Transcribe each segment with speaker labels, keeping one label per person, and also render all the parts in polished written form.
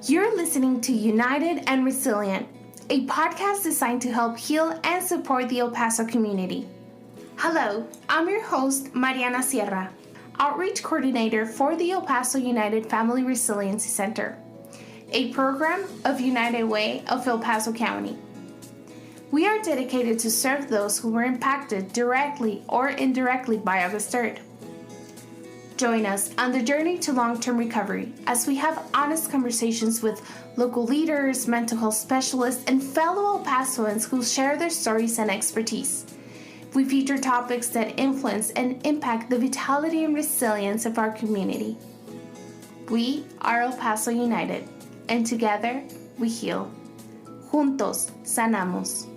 Speaker 1: You're listening to United and Resilient, a podcast designed to help heal and support the El Paso community. Hello, I'm your host, Mariana Sierra, Outreach Coordinator for the El Paso United Family Resiliency Center, a program of United Way of El Paso County. We are dedicated to serve those who were impacted directly or indirectly by August 3rd. Join us on the journey to long-term recovery as we have honest conversations with local leaders, mental health specialists, and fellow El Pasoans who share their stories and expertise. We feature topics that influence and impact the vitality and resilience of our community. We are El Paso United, and together we heal. Juntos sanamos.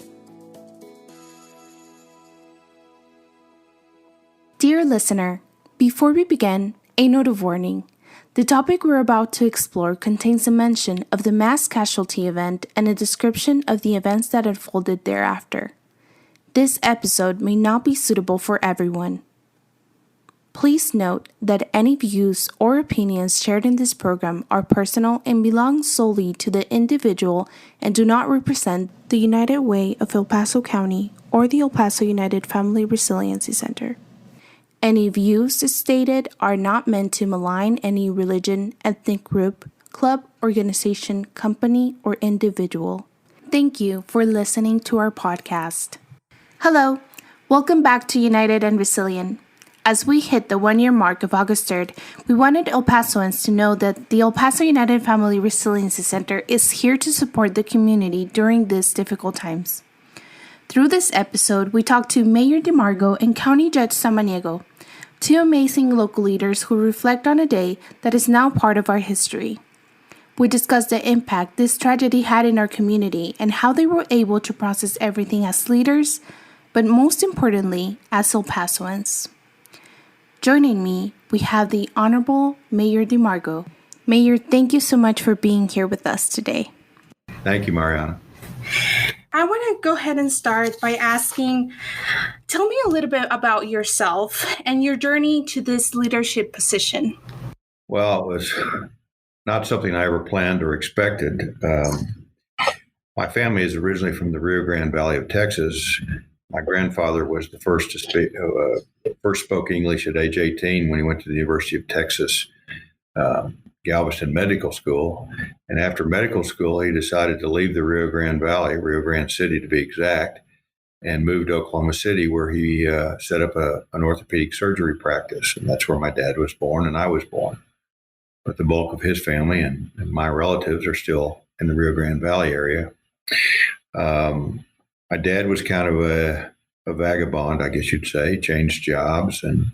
Speaker 1: Dear listener, before we begin, a note of warning. The topic we're about to explore contains a mention of the mass casualty event and a description of the events that unfolded thereafter. This episode may not be suitable for everyone. Please note that any views or opinions shared in this program are personal and belong solely to the individual and do not represent the United Way of El Paso County or the El Paso United Family Resiliency Center. Any views stated are not meant to malign any religion, ethnic group, club, organization, company, or individual. Thank you for listening to our podcast. Hello, welcome back to United and Resilient. As we hit the one-year mark of August 3rd, we wanted El Pasoans to know that the El Paso United Family Resiliency Center is here to support the community during these difficult times. Through this episode, we talked to Mayor Margo and County Judge Samaniego, two amazing local leaders who reflect on a day that is now part of our history. We discussed the impact this tragedy had in our community and how they were able to process everything as leaders, but most importantly, as El Pasoans. Joining me, we have the Honorable Mayor Margo. Mayor, thank you so much for being here with us today.
Speaker 2: Thank you, Mariana.
Speaker 1: I want to go ahead and start by asking, tell me a little bit about yourself and your journey to this leadership position.
Speaker 2: Well, it was not something I ever planned or expected. My family is originally from the Rio Grande Valley of Texas. My grandfather was the first to speak, first spoke English at age 18 when he went to the University of Texas, Galveston Medical School. And after medical school, he decided to leave the Rio Grande Valley, Rio Grande City to be exact, and moved to Oklahoma City, where he set up an orthopedic surgery practice. And that's where my dad was born and I was born. But the bulk of his family and my relatives are still in the Rio Grande Valley area. My dad was kind of a vagabond, I guess you'd say. He changed jobs, and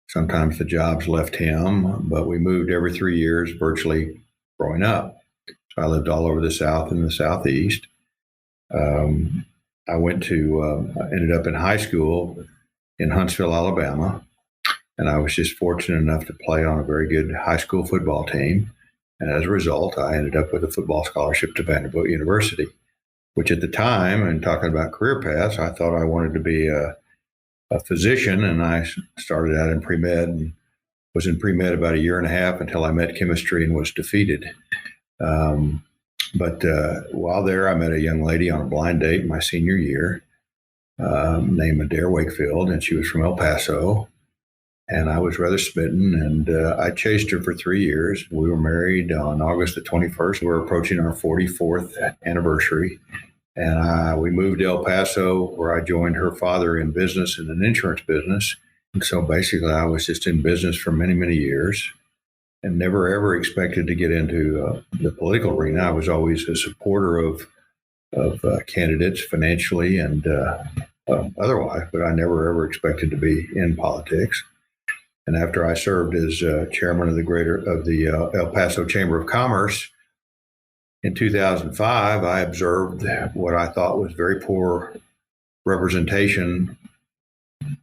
Speaker 2: sometimes the jobs left him, but we moved every 3 years virtually growing up. So I lived all over the South and the Southeast. I ended up in high school in Huntsville, Alabama, and I was just fortunate enough to play on a very good high school football team. And as a result, I ended up with a football scholarship to Vanderbilt University, which at the time, and talking about career paths, I thought I wanted to be a physician, and I started out in pre-med and was in pre-med about a year and a half until I met chemistry and was defeated. But while there, I met a young lady on a blind date my senior year named Adair Wakefield, and she was from El Paso, and I was rather smitten, and I chased her for 3 years. We were married on August the 21st. We were approaching our 44th anniversary. And we moved to El Paso, where I joined her father in business, in an insurance business. And so basically, I was just in business for many, many years and never, ever expected to get into the political arena. I was always a supporter of candidates financially and otherwise, but I never, ever expected to be in politics. And after I served as chairman of the El Paso Chamber of Commerce, in 2005, I observed what I thought was very poor representation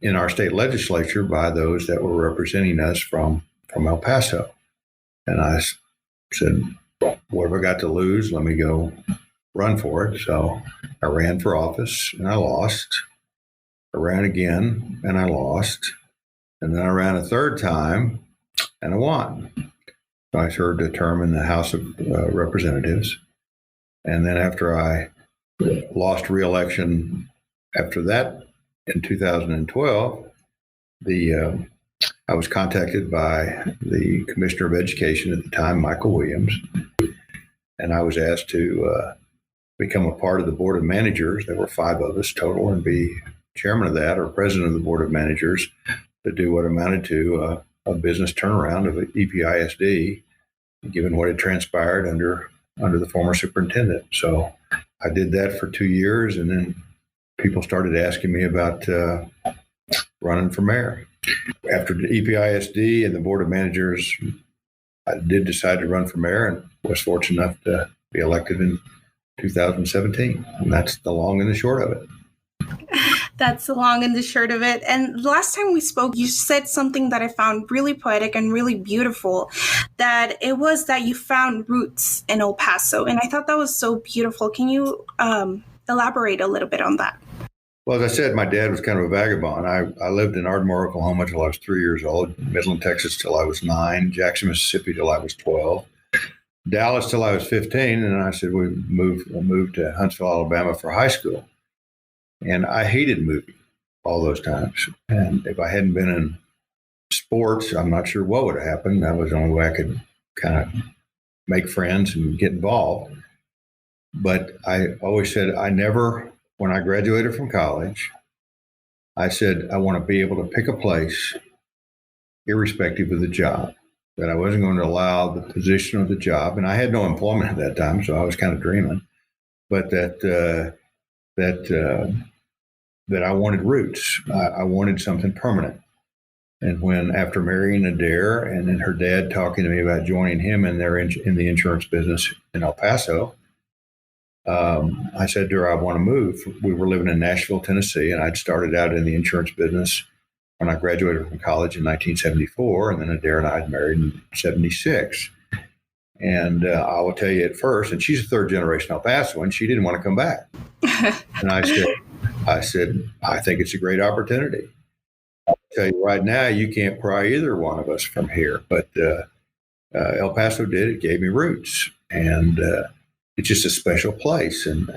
Speaker 2: in our state legislature by those that were representing us from El Paso. And I said, well, what have I got to lose? Let me go run for it. So I ran for office and I lost. I ran again and I lost. And then I ran a third time and I won. I served a term in the House of Representatives. And then after I lost re-election after that in 2012, I was contacted by the Commissioner of Education at the time, Michael Williams, and I was asked to become a part of the Board of Managers. There were 5 of us total, and be chairman of that or president of the Board of Managers to do what amounted to a business turnaround of EPISD, given what had transpired under the former superintendent. So I did that for 2 years, and then people started asking me about running for mayor. After the EPISD and the Board of Managers, I did decide to run for mayor and was fortunate enough to be elected in 2017. And that's the long and the short of it.
Speaker 1: That's the long and the short of it. And last time we spoke, you said something that I found really poetic and really beautiful, that it was that you found roots in El Paso. And I thought that was so beautiful. Can you elaborate a little bit on that?
Speaker 2: Well, as I said, my dad was kind of a vagabond. I lived in Ardmore, Oklahoma till I was 3 years old, Midland, Texas till I was 9, Jackson, Mississippi till I was 12, Dallas till I was 15. And then I said, we moved to Huntsville, Alabama for high school. And I hated moving all those times. And if I hadn't been in sports, I'm not sure what would have happened. That was the only way I could kind of make friends and get involved. But I always said, when I graduated from college, I said, I want to be able to pick a place irrespective of the job, that I wasn't going to allow the position of the job. And I had no employment at that time, so I was kind of dreaming, but that I wanted roots. I wanted something permanent. And when, after marrying Adair and then her dad talking to me about joining him in the insurance business in El Paso, I said to her, I want to move. We were living in Nashville, Tennessee, and I'd started out in the insurance business when I graduated from college in 1974, and then Adair and I had married in 76. And I will tell you at first, and she's a third generation El Pasoan, she didn't want to come back. And I said, I think it's a great opportunity. I'll tell you right now, you can't pry either one of us from here. But El Paso did. It gave me roots. And it's just a special place. And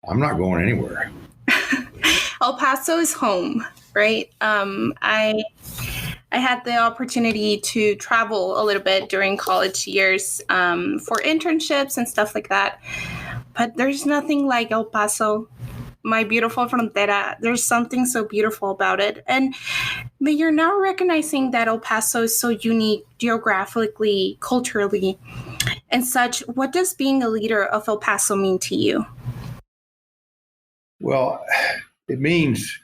Speaker 2: I'm not going anywhere.
Speaker 1: El Paso is home, right? I had the opportunity to travel a little bit during college years for internships and stuff like that. But there's nothing like El Paso, my beautiful frontera. There's something so beautiful about it. But you're now recognizing that El Paso is so unique geographically, culturally, and such. What does being a leader of El Paso mean to you?
Speaker 2: Well, it means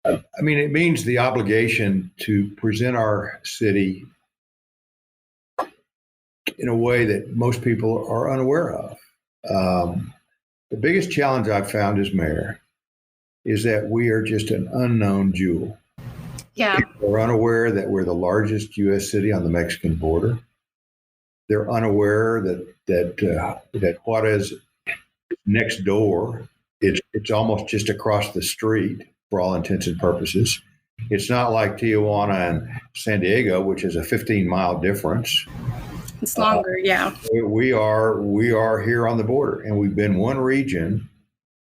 Speaker 2: the obligation to present our city in a way that most people are unaware of. The biggest challenge I've found as mayor is that we are just an unknown jewel.
Speaker 1: Yeah.
Speaker 2: People are unaware that we're the largest U.S. city on the Mexican border. They're unaware that Juarez next door, it's almost just across the street for all intents and purposes. It's not like Tijuana and San Diego, which is a 15-mile difference.
Speaker 1: It's longer, yeah.
Speaker 2: We are here on the border, and we've been one region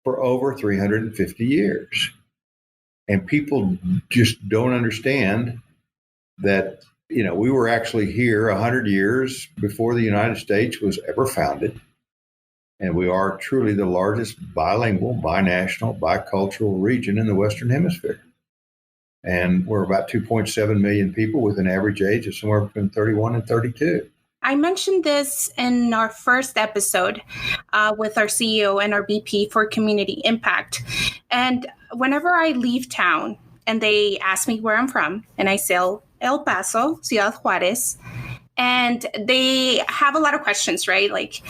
Speaker 2: for over 350 years. And people just don't understand that, we were actually here 100 years before the United States was ever founded. And we are truly the largest bilingual, binational, bicultural region in the Western Hemisphere. And we're about 2.7 million people with an average age of somewhere between 31 and 32.
Speaker 1: I mentioned this in our first episode with our CEO and our VP for Community Impact. And whenever I leave town and they ask me where I'm from, and I say El Paso, Ciudad Juarez, and they have a lot of questions, right? Like,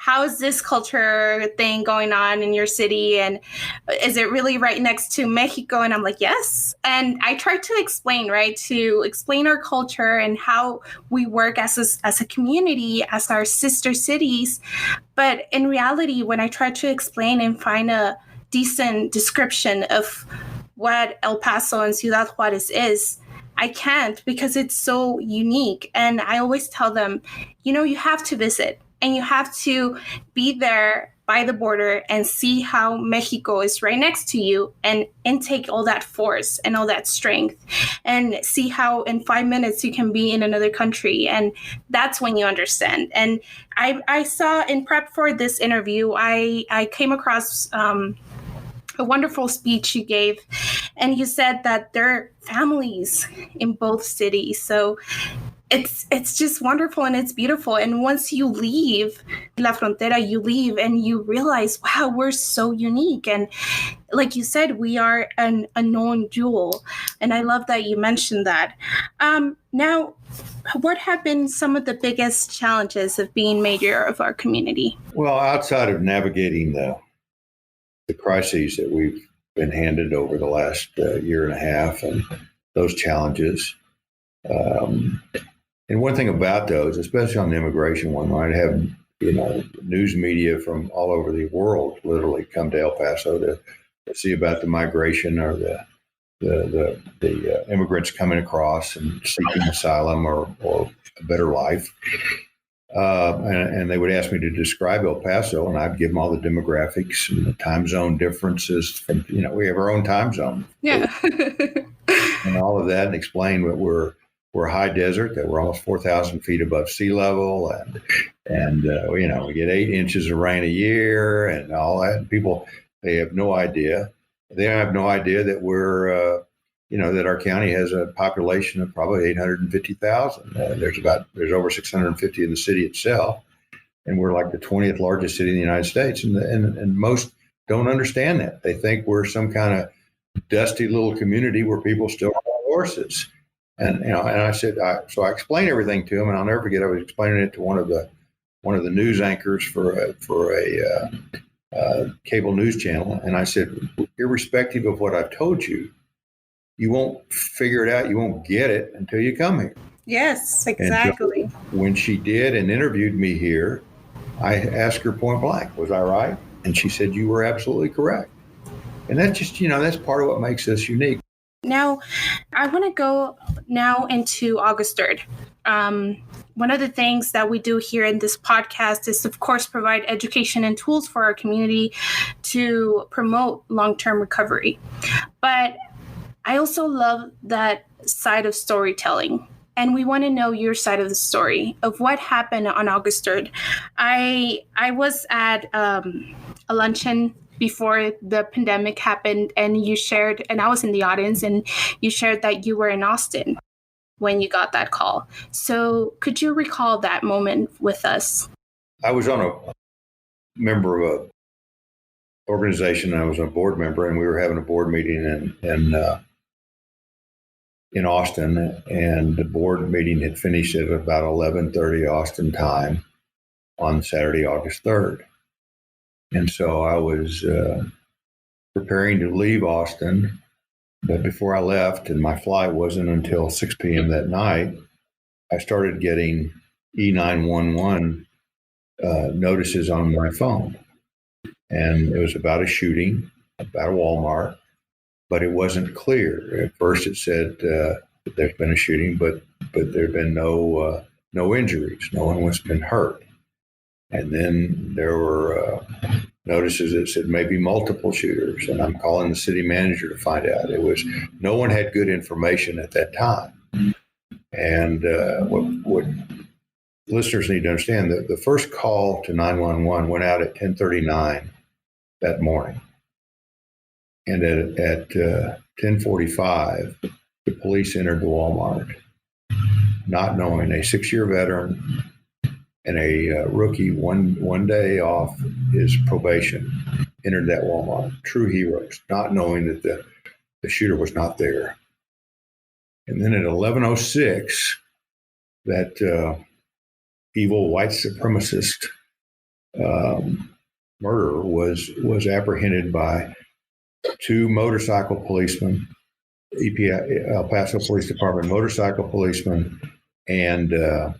Speaker 1: how is this culture thing going on in your city? And is it really right next to Mexico? And I'm like, yes. And I try to explain, right, to explain our culture and how we work as a community, as our sister cities. But in reality, when I try to explain and find a decent description of what El Paso and Ciudad Juarez is, I can't because it's so unique. And I always tell them, you have to visit and you have to be there by the border and see how Mexico is right next to you and intake all that force and all that strength and see how in 5 minutes you can be in another country. And that's when you understand. And I saw in prep for this interview, I came across a wonderful speech you gave, and you said that there are families in both cities. So it's just wonderful and it's beautiful. And once you leave La Frontera, you leave and you realize, wow, we're so unique. And like you said, we are an unknown jewel. And I love that you mentioned that. Now, what have been some of the biggest challenges of being mayor of our community?
Speaker 2: Well, outside of navigating the crises that we've been handed over the last year and a half and those challenges, and one thing about those, especially on the immigration one, I have news media from all over the world literally come to El Paso to see about the migration or the immigrants coming across and seeking asylum or a better life. And they would ask me to describe El Paso, and I'd give them all the demographics and the time zone differences. From we have our own time zone,
Speaker 1: yeah,
Speaker 2: and all of that, and explain that we're a high desert, that we're almost 4,000 feet above sea level, and we get 8 inches of rain a year, and all that. And people, they have no idea. They have no idea that we're that our county has a population of probably 850,000. There's over 650 in the city itself, and we're like the 20th largest city in the United States. And most don't understand that. They think we're some kind of dusty little community where people still ride horses. And I said, so I explained everything to him, and I'll never forget. I was explaining it to one of the news anchors for a cable news channel, and I said, irrespective of what I've told you, you won't figure it out. You won't get it until you come here.
Speaker 1: Yes, exactly.
Speaker 2: And so when she did and interviewed me here, I asked her point blank, was I right? And she said, you were absolutely correct. And that's just, that's part of what makes us unique.
Speaker 1: Now, I want to go now into August 3rd. One of the things that we do here in this podcast is, of course, provide education and tools for our community to promote long-term recovery. But I also love that side of storytelling. And we want to know your side of the story of what happened on August 3rd. I was at a luncheon before the pandemic happened, and you shared, and I was in the audience, and you shared that you were in Austin when you got that call. So could you recall that moment with us?
Speaker 2: I was a member of a organization. I was a board member, and we were having a board meeting in Austin, and the board meeting had finished at about 11:30 Austin time on Saturday, August 3rd. And so I was preparing to leave Austin, but before I left, and my flight wasn't until 6 p.m. that night, I started getting E911 notices on my phone. And it was about a shooting, about a Walmart, but it wasn't clear. At first it said that there's been a shooting, but there had been no injuries. No one was been hurt. And then there were notices that said maybe multiple shooters. And I'm calling the city manager to find out. No one had good information at that time. And what listeners need to understand, that the first call to 911 went out at 10:39 that morning. And at 10:45, the police entered the Walmart, not knowing. A 6-year veteran and a rookie, one day off his probation, entered that Walmart. True heroes, not knowing that the shooter was not there. And then at 11:06, that evil white supremacist murderer was apprehended by 2 motorcycle policemen, El Paso Police Department motorcycle policemen, and 2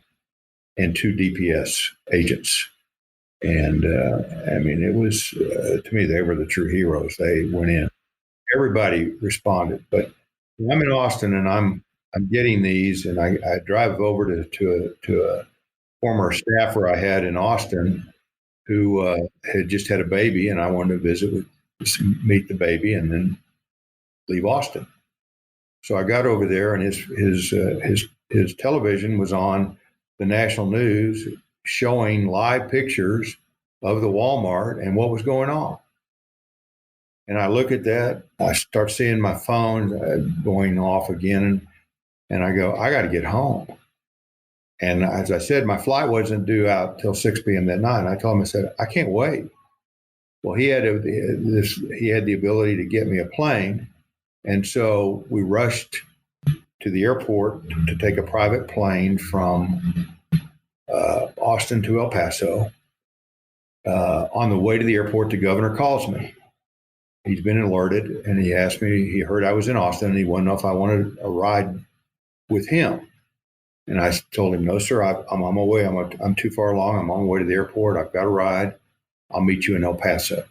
Speaker 2: DPS agents. And it was, to me, they were the true heroes. They went in. Everybody responded. But I'm in Austin, and I'm I'm getting these, and I drive over to a former staffer I had in Austin who had just had a baby, and I wanted to meet the baby, and then leave Austin. So I got over there, and his television was on the national news, showing live pictures of the Walmart and what was going on. And I look at that, I start seeing my phone going off again, and I go, I got to get home. And as I said, my flight wasn't due out till 6 p.m. that night. And I told him, I said, I can't wait. Well, he had the ability to get me a plane. And so we rushed to the airport to take a private plane from Austin to El Paso. On the way to the airport, the governor calls me. He's been alerted, and he asked me, he heard I was in Austin, and he wanted to know if I wanted a ride with him. And I told him, no, sir, I'm on my way. I'm too far along. I'm on my way to the airport. I've got a ride. I'll meet you in El Paso.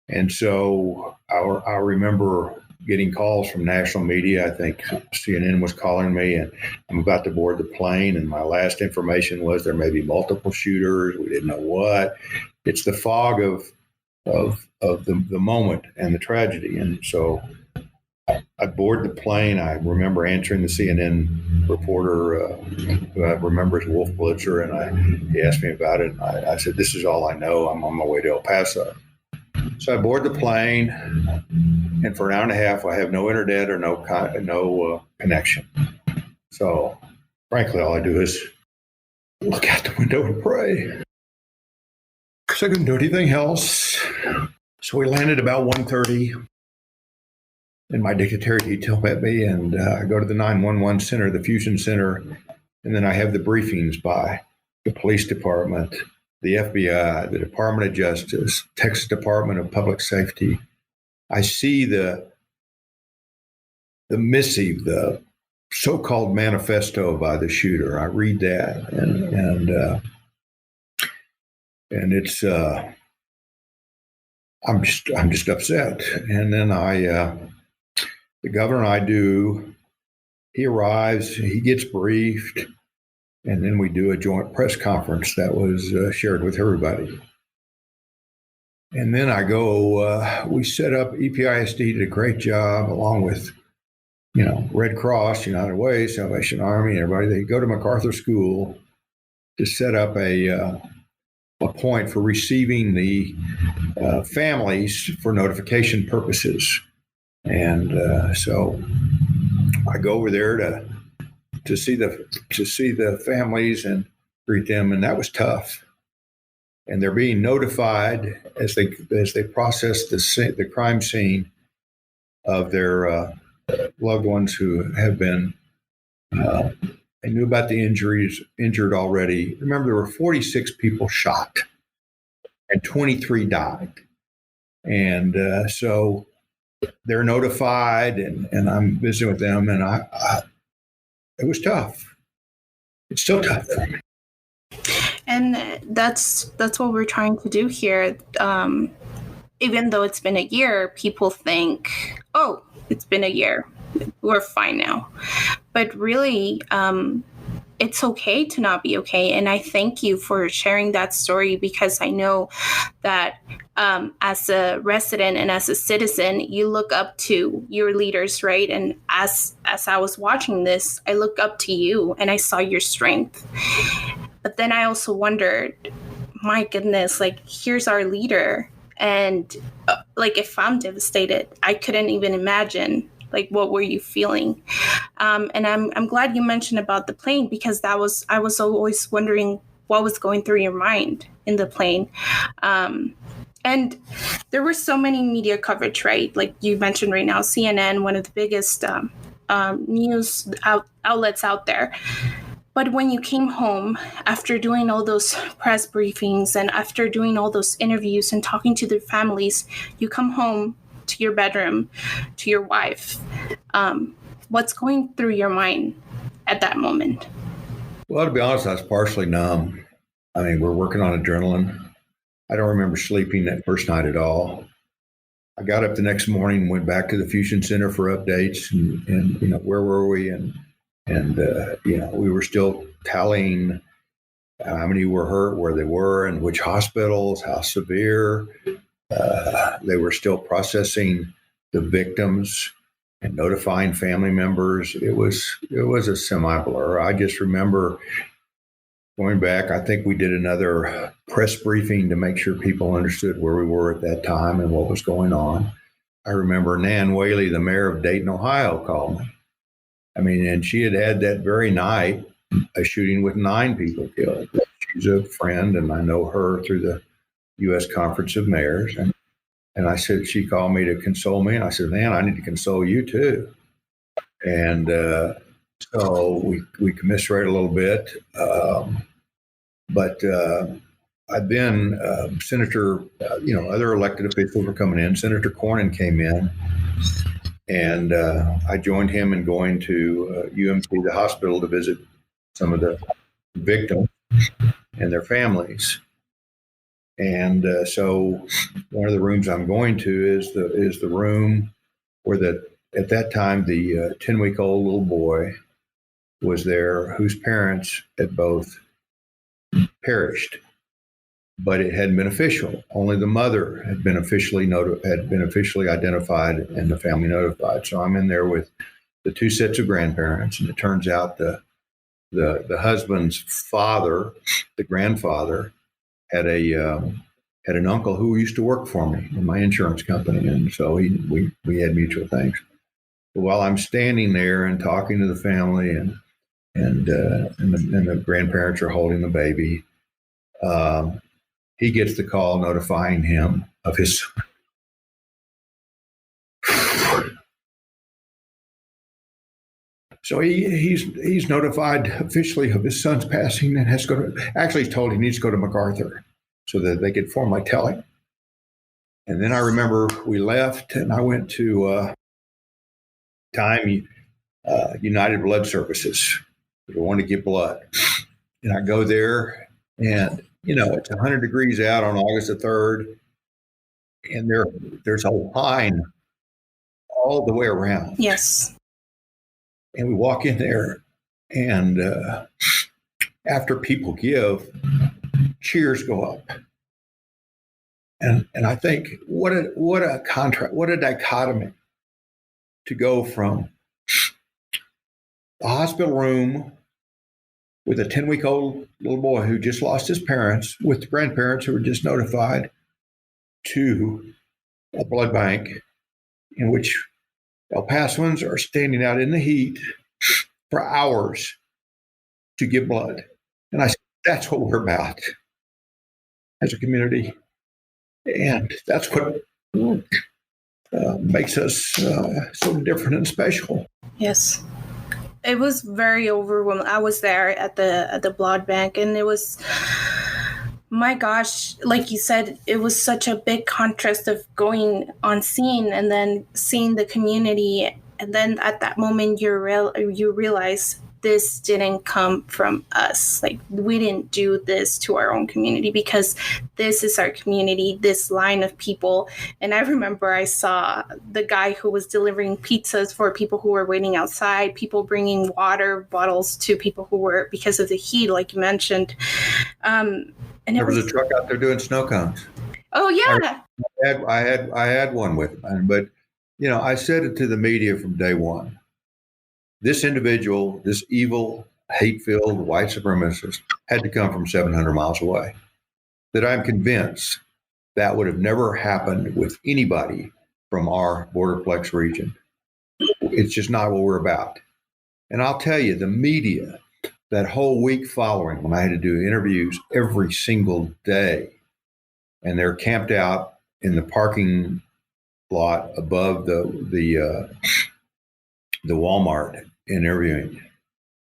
Speaker 2: And so I remember getting calls from national media. I think CNN was calling me, and I'm about to board the plane. And my last information was there may be multiple shooters. We didn't know what. It's the fog of the moment and the tragedy. And so I board the plane. I remember answering the CNN reporter, who I remember as Wolf Blitzer, and he asked me about it. And I said, this is all I know. I'm on my way to El Paso. So I board the plane, and for an hour and a half, I have no internet or no connection. So, frankly, all I do is look out the window and pray, because I couldn't do anything else. So we landed about 1:30, and my dignitary detail met me, and I go to the 911 center, the fusion center, and then I have the briefings by the police department, the FBI, the Department of Justice, Texas Department of Public Safety. I see the missive, the so-called manifesto by the shooter. I read that, and it's I'm just upset. And then the governor he arrives, he gets briefed, and then we do a joint press conference that was shared with everybody. And then I go, we set up, EPISD did a great job, along with, Red Cross, United Way, Salvation Army, everybody. They go to MacArthur School to set up a point for receiving the families for notification purposes. And so I go over there to see the families and greet them, and that was tough. And they're being notified as they process the crime scene of their loved ones who have been. They knew about the injured already. Remember, there were 46 people shot, and 23 died. And so they're notified, and I'm visiting with them, and it was tough. It's still tough for me.
Speaker 1: And that's what we're trying to do here. Even though it's been a year, people think, oh, it's been a year, we're fine now. But really, it's okay to not be okay. And I thank you for sharing that story, because I know that as a resident and as a citizen, you look up to your leaders, right? And as I was watching this, I look up to you and I saw your strength. But then I also wondered, my goodness, here's our leader. And if I'm devastated, I couldn't even imagine, what were you feeling? And I'm glad you mentioned about the plane, because I was always wondering what was going through your mind in the plane. And there were so many media coverage, right? Like you mentioned right now, CNN, one of the biggest news outlets out there. But when you came home after doing all those press briefings and after doing all those interviews and talking to their families, you come home to your bedroom, to your wife. What's going through your mind at that moment?
Speaker 2: Well, to be honest, I was partially numb. I mean, we're working on adrenaline. I don't remember sleeping that first night at all. I got up the next morning and went back to the Fusion Center for updates and where were we? And we were still tallying how many were hurt, where they were, and which hospitals, how severe. They were still processing the victims and notifying family members. It was a semi-blur. I just remember going back. I think we did another press briefing to make sure people understood where we were at that time and what was going on. I remember Nan Whaley, the mayor of Dayton, Ohio, called me. And she had that very night a shooting with 9 people killed. She's a friend, and I know her through the U.S. Conference of Mayors. And I said, she called me to console me. And I said, man, I need to console you too. And so we commiserate a little bit. But then Senator, other elected officials were coming in. Senator Cornyn came in. And I joined him in going to UMC, the hospital, to visit some of the victims and their families. And so one of the rooms I'm going to is the room where at that time the 10-week-old little boy was there, whose parents had both perished, but it hadn't been official. Only the mother had been officially identified and the family notified. So I'm in there with the 2 sets of grandparents, and it turns out the husband's father, the grandfather, had an uncle who used to work for me in my insurance company, and so we had mutual things. But while I'm standing there and talking to the family, and the grandparents are holding the baby, he gets the call notifying him of his son. So he's notified officially of his son's passing and has to go to, actually he's told he needs to go to MacArthur so that they could formally tell him. And then I remember we left and I went to United Blood Services. We wanted to get blood. And I go there and, it's 100 degrees out on August the 3rd. And there's a line all the way around.
Speaker 1: Yes.
Speaker 2: And we walk in there, and after people give, cheers go up. And I think what a contrast, what a dichotomy to go from the hospital room with a 10-week-old little boy who just lost his parents, with the grandparents who were just notified, to a blood bank in which El Pasoans are standing out in the heat for hours to give blood. And I said, that's what we're about as a community. And that's what makes us so different and special.
Speaker 1: Yes. It was very overwhelming. I was there at the blood bank, and it was, my gosh, like you said, it was such a big contrast of going on scene and then seeing the community. And then at that moment, you realize this didn't come from us. Like, we didn't do this to our own community, because this is our community, this line of people. And I remember I saw the guy who was delivering pizzas for people who were waiting outside, people bringing water bottles to people who were, because of the heat, like you mentioned. And
Speaker 2: there was a truck out there doing snow cones.
Speaker 1: Oh yeah.
Speaker 2: I had one with him, but I said it to the media from day one. This individual, this evil, hate-filled white supremacist, had to come from 700 miles away. That I'm convinced that would have never happened with anybody from our Borderplex region. It's just not what we're about. And I'll tell you, the media, that whole week following, when I had to do interviews every single day, and they're camped out in the parking lot above the Walmart interviewing,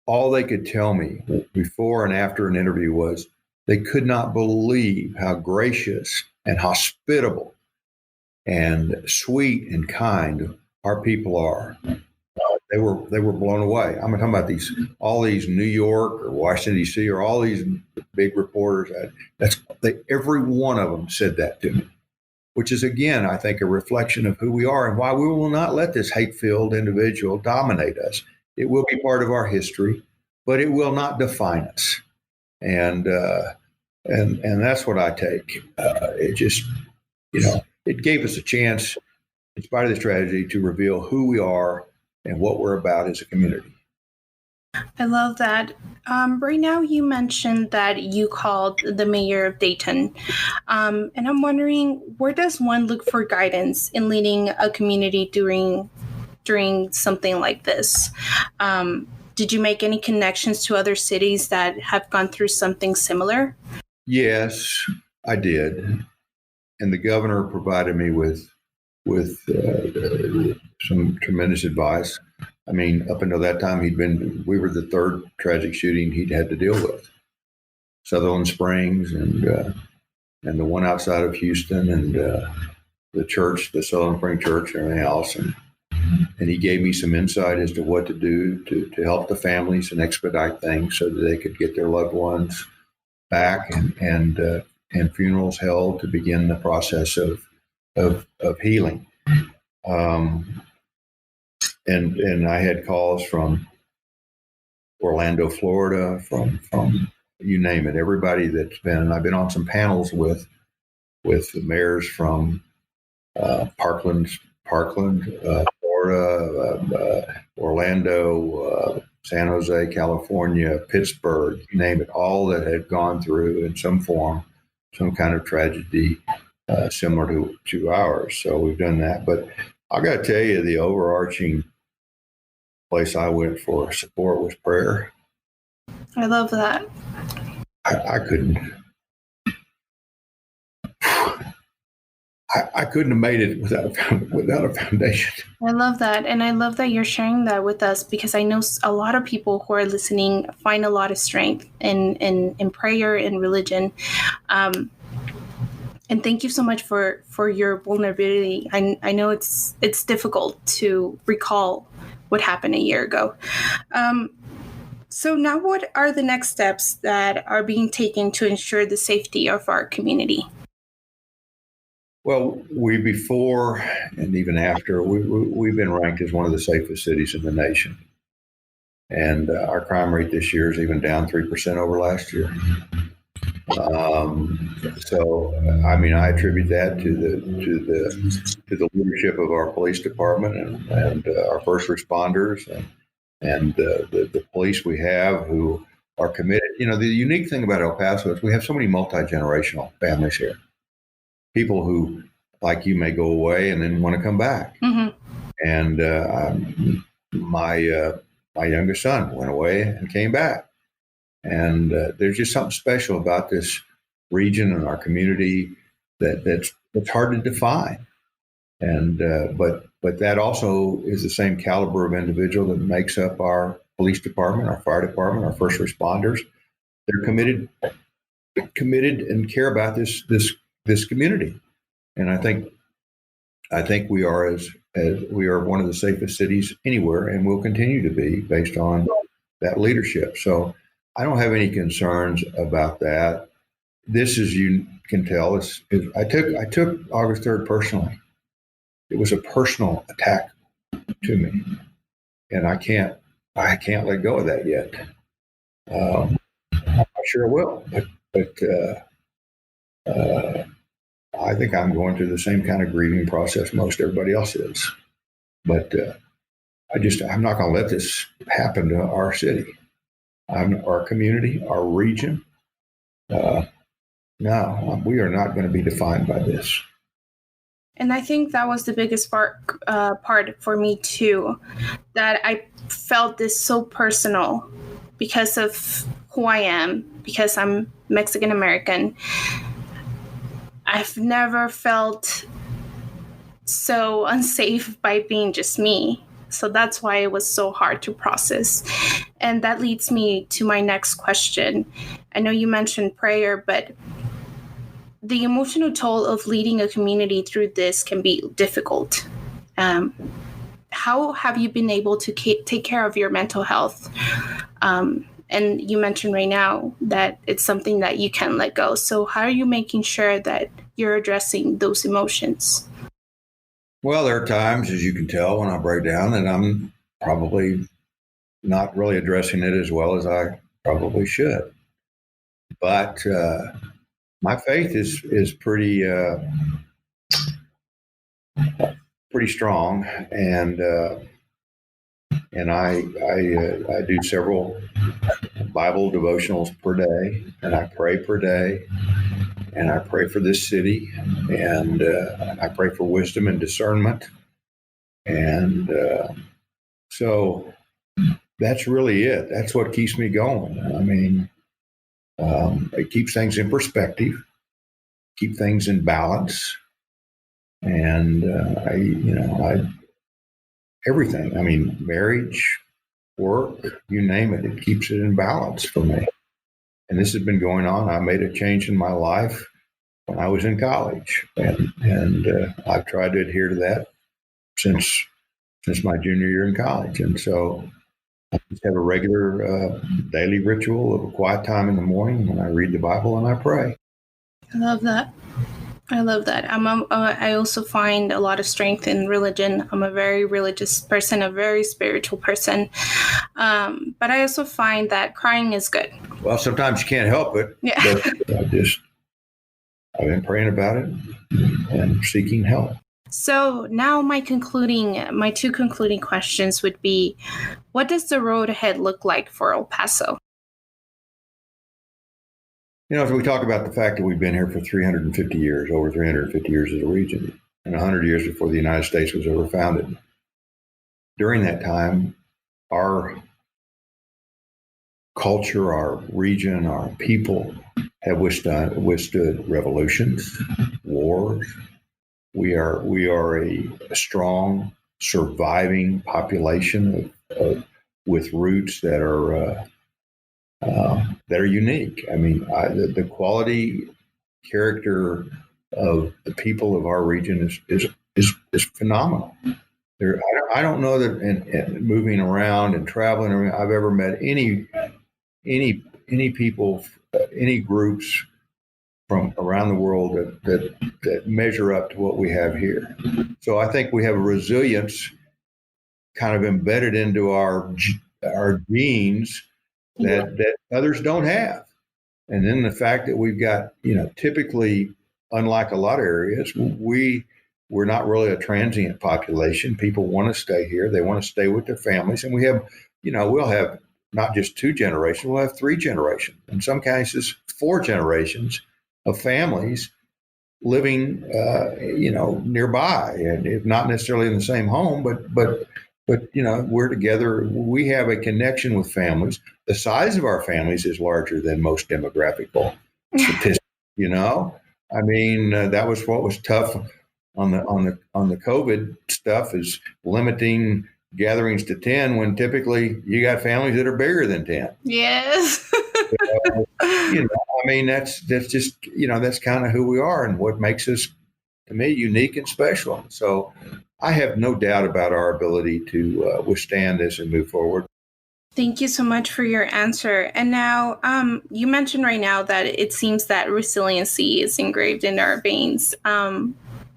Speaker 2: all they could tell me before and after an interview was they could not believe how gracious and hospitable and sweet and kind our people are. They were blown away. I'm talking about all these New York or Washington D.C. or all these big reporters. Every one of them said that to me. which is, again, I think, a reflection of who we are and why we will not let this hate-filled individual dominate us. It will be part of our history, but it will not define us. And that's what I take. It just, it gave us a chance, in spite of the tragedy, to reveal who we are and what we're about as a community.
Speaker 1: I love that. Right now, you mentioned that you called the mayor of Dayton. And I'm wondering, where does one look for guidance in leading a community during something like this? Did you make any connections to other cities that have gone through something similar?
Speaker 2: Yes, I did. And the governor provided me with some tremendous advice. I mean, up until that time, we were the third tragic shooting he'd had to deal with. Sutherland Springs and the one outside of Houston and the church, the Sutherland Spring Church and everything else. And he gave me some insight as to what to do to help the families and expedite things so that they could get their loved ones back and funerals held to begin the process of healing. And I had calls from Orlando, Florida, from you name it, everybody that's been. And I've been on some panels with the mayors from Parkland, Florida, Orlando, San Jose, California, Pittsburgh, you name it, all that had gone through in some form, some kind of tragedy similar to ours. So we've done that. But I got to tell you, the overarching place I went for support was prayer.
Speaker 1: I love that.
Speaker 2: I couldn't have made it without a foundation.
Speaker 1: I love that. And I love that you're sharing that with us, because I know a lot of people who are listening find a lot of strength in prayer and religion. And thank you so much for your vulnerability. I know it's difficult to recall what happened a year ago. So now what are the next steps that are being taken to ensure the safety of our community?
Speaker 2: Well, before and even after, we've been ranked as one of the safest cities in the nation. And our crime rate this year is even down 3% over last year. So, I mean, I attribute that to the leadership of our police department and our first responders and the police we have who are committed. The unique thing about El Paso is we have so many multi-generational families here. People who, like you, may go away and then want to come back. Mm-hmm. And my youngest son went away and came back. And there's just something special about this region and our community that's hard to define. And but that also is the same caliber of individual that makes up our police department, our fire department, our first responders. They're committed and care about this community. And I think we are as we are one of the safest cities anywhere, and will continue to be based on that leadership. So I don't have any concerns about that. This, as you can tell, I took August 3rd personally. It was a personal attack to me, and I can't let go of that yet. I sure will, but I think I'm going through the same kind of grieving process most everybody else is. But I'm not going to let this happen to our city, our community, our region. No, we are not going to be defined by this.
Speaker 1: And I think that was the biggest part for me too, that I felt this so personal because of who I am, because I'm Mexican American. I've never felt so unsafe by being just me. So that's why it was so hard to process. And that leads me to my next question. I know you mentioned prayer, but the emotional toll of leading a community through this can be difficult. How have you been able to take care of your mental health? And you mentioned right now that it's something that you can let go. So how are you making sure that you're addressing those emotions?
Speaker 2: Well, there are times, as you can tell, when I break down that I'm probably not really addressing it as well as I probably should. But my faith is pretty strong, and I do several Bible devotionals per day, and I pray per day, and I pray for this city, and I pray for wisdom and discernment, and so that's really it. That's what keeps me going. I mean, it keeps things in perspective, keep things in balance, and everything. I mean, marriage, work, you name it, it keeps it in balance for me. And this has been going on. I made a change in my life when I was in college, and I've tried to adhere to that since my junior year in college. And so I just have a regular daily ritual of a quiet time in the morning when I read the Bible and I pray.
Speaker 1: I love that. I love that. I also find a lot of strength in religion. I'm a very religious person, a very spiritual person. But I also find that crying is good.
Speaker 2: Well, sometimes you can't help it.
Speaker 1: Yeah.
Speaker 2: But I've been praying about it and seeking help.
Speaker 1: So now my two concluding questions would be, what does the road ahead look like for El Paso?
Speaker 2: If we talk about the fact that we've been here for 350 years, over 350 years as a region, and 100 years before the United States was ever founded, during that time, our culture, our region, our people have withstood revolutions, wars. We are a strong, surviving population with roots that are unique. I mean, the quality, character of the people of our region is phenomenal. I don't know that in moving around and traveling, I've ever met any people, any groups from around the world that measure up to what we have here. So I think we have a resilience kind of embedded into our genes that others don't have. And then the fact that we've got, typically, unlike a lot of areas, we're not really a transient population. People want to stay here. They want to stay with their families. And we have, we'll have not just 2 generations, we'll have 3 generations. In some cases, 4 generations of families living, nearby, and if not necessarily in the same home, but we're together. We have a connection with families. The size of our families is larger than most demographic statistics. I mean, that was what was tough on the COVID stuff, is limiting gatherings to 10 when typically you got families that are bigger than 10.
Speaker 1: Yes.
Speaker 2: I mean, that's just, that's kind of who we are and what makes us, to me, unique and special. So I have no doubt about our ability to withstand this and move forward.
Speaker 1: Thank you so much for your answer. And now, you mentioned right now that it seems that resiliency is engraved in our veins.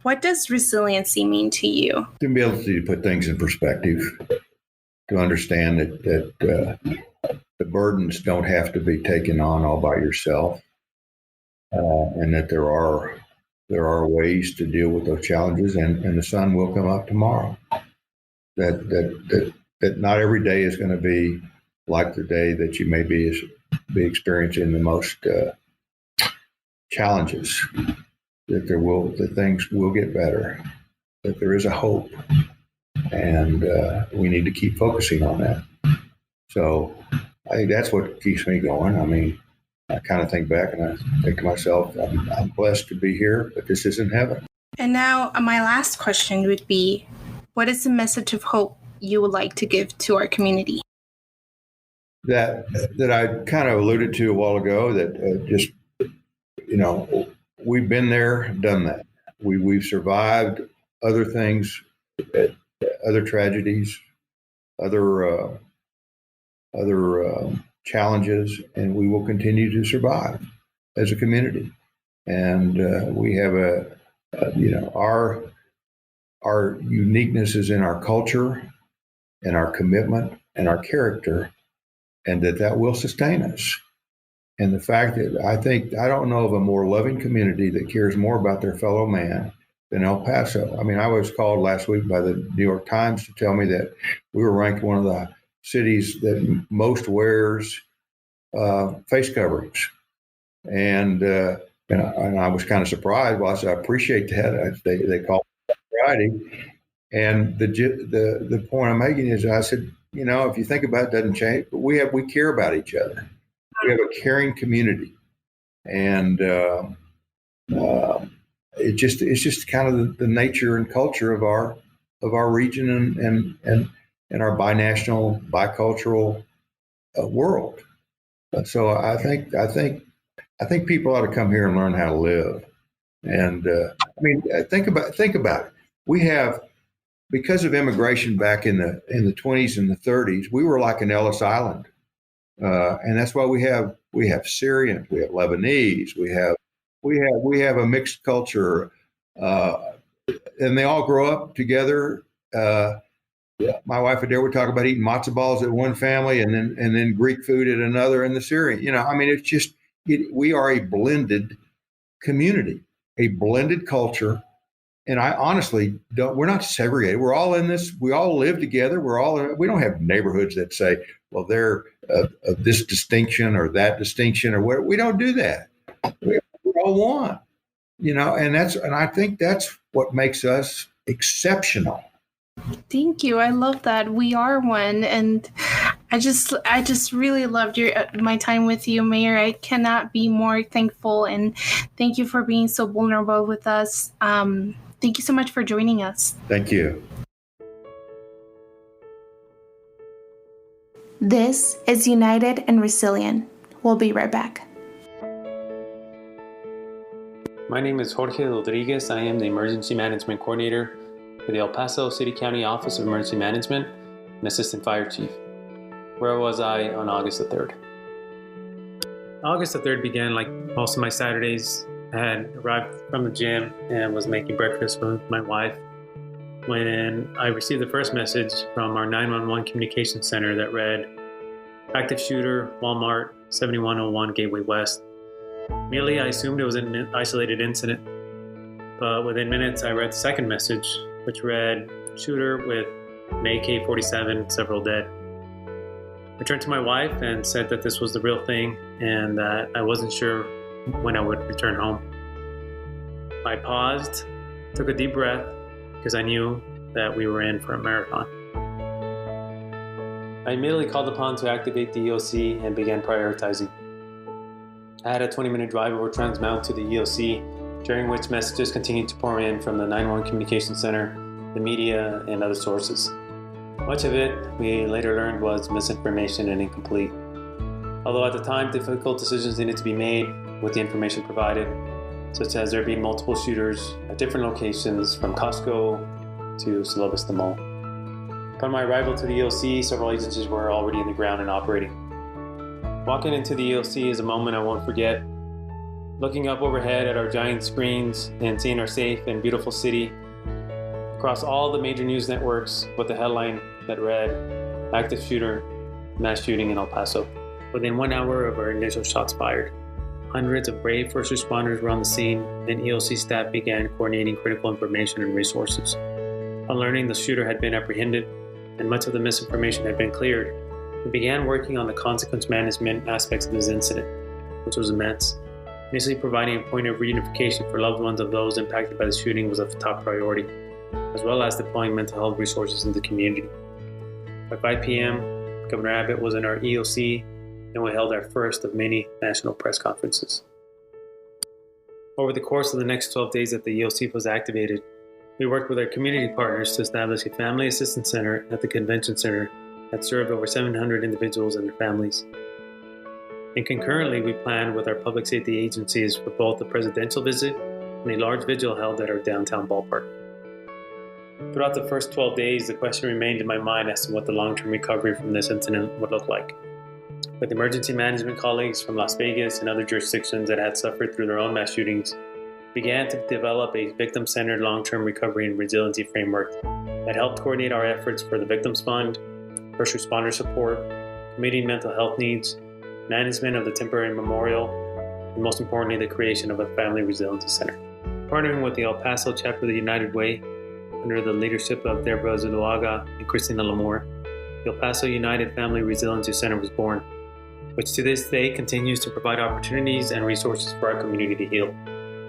Speaker 1: What does resiliency mean to you?
Speaker 2: To be able to put things in perspective, to understand that the burdens don't have to be taken on all by yourself, and that there are ways to deal with those challenges, and the sun will come up tomorrow. That not every day is going to be like the day that you may be experiencing the most challenges. That things will get better. That there is a hope, and we need to keep focusing on that. So I think that's what keeps me going. I mean, I kind of think back and I think to myself, I'm blessed to be here, but this isn't heaven.
Speaker 1: And now my last question would be, what is the message of hope you would like to give to our community?
Speaker 2: That I kind of alluded to a while ago, that just, we've been there, done that. We've survived other things, other tragedies, other challenges, and we will continue to survive as a community. and we have our uniqueness is in our culture and our commitment and our character, and that will sustain us. And the fact that I don't know of a more loving community that cares more about their fellow man than El Paso. I mean, I was called last week by the New York Times to tell me that we were ranked one of the cities that most wears face coverings. And I was kind of surprised. Well, I said, I appreciate that. They called me Friday. And the point I'm making is, I said, if you think about it, it doesn't change, but we care about each other. We have a caring community, and it's just kind of the nature and culture of our region and our binational, bicultural world. So I think people ought to come here and learn how to live. And think about it. We have, because of immigration back in the 20s and the 30s, we were like an Ellis Island, and that's why we have Syrians, we have Lebanese, we have a mixed culture, and they all grow up together. My wife Adair would talk about eating matzo balls at one family, and then Greek food at another, and the Syrian. It's just we are a blended community, a blended culture. And I honestly we're not segregated. We're all in this. We all live together. We don't have neighborhoods that say, well, they're of this distinction or that distinction or what. We don't do that. We're all one, and I think that's what makes us exceptional.
Speaker 1: Thank you. I love that. We are one. And I just really loved my time with you, Mayor. I cannot be more thankful. And thank you for being so vulnerable with us. Thank you so much for joining us.
Speaker 2: Thank you.
Speaker 1: This is United and Resilient. We'll be right back.
Speaker 3: My name is Jorge Rodriguez. I am the Emergency Management Coordinator for the El Paso City County Office of Emergency Management and Assistant Fire Chief. Where was I on August the 3rd? August the 3rd began like most of my Saturdays. I had arrived from the gym and was making breakfast with my wife when I received the first message from our 911 communication center that read, "Active shooter, Walmart, 7101 Gateway West." Immediately, I assumed it was an isolated incident, but within minutes, I read the second message, which read, "Shooter with an AK-47, several dead." I turned to my wife and said that this was the real thing and that I wasn't sure when I would return home. I paused, took a deep breath, because I knew that we were in for a marathon. I immediately called upon to activate the EOC and began prioritizing. I had a 20-minute drive over Trans Mountain to the EOC, during which messages continued to pour in from the 911 communication center, the media, and other sources. Much of it, we later learned, was misinformation and incomplete. Although at the time, difficult decisions needed to be made with the information provided, such as there being multiple shooters at different locations from Costco to Cielo Vista Mall. Upon my arrival to the EOC, several agencies were already in the ground and operating. Walking into the EOC is a moment I won't forget. Looking up overhead at our giant screens and seeing our safe and beautiful city across all the major news networks with the headline that read, "Active shooter, mass shooting in El Paso." Within 1 hour of our initial shots fired, hundreds of brave first responders were on the scene, and EOC staff began coordinating critical information and resources. On learning the shooter had been apprehended and much of the misinformation had been cleared, we began working on the consequence management aspects of this incident, which was immense. Initially, providing a point of reunification for loved ones of those impacted by the shooting was a top priority, as well as deploying mental health resources in the community. By 5 p.m., Governor Abbott was in our EOC, and we held our first of many national press conferences. Over the course of the next 12 days that the EOC was activated, we worked with our community partners to establish a family assistance center at the convention center that served over 700 individuals and their families. And concurrently, we planned with our public safety agencies for both a presidential visit and a large vigil held at our downtown ballpark. Throughout the first 12 days, the question remained in my mind as to what the long-term recovery from this incident would look like. with emergency management colleagues from Las Vegas and other jurisdictions that had suffered through their own mass shootings, began to develop a victim-centered long-term recovery and resiliency framework that helped coordinate our efforts for the Victims Fund, first responder support, community mental health needs, management of the temporary memorial, and most importantly, the creation of a Family Resiliency Center. Partnering with the El Paso chapter of the United Way, under the leadership of Deborah Zuluaga and Christina Lamour, the El Paso United Family Resiliency Center was born, which to this day continues to provide opportunities and resources for our community to heal.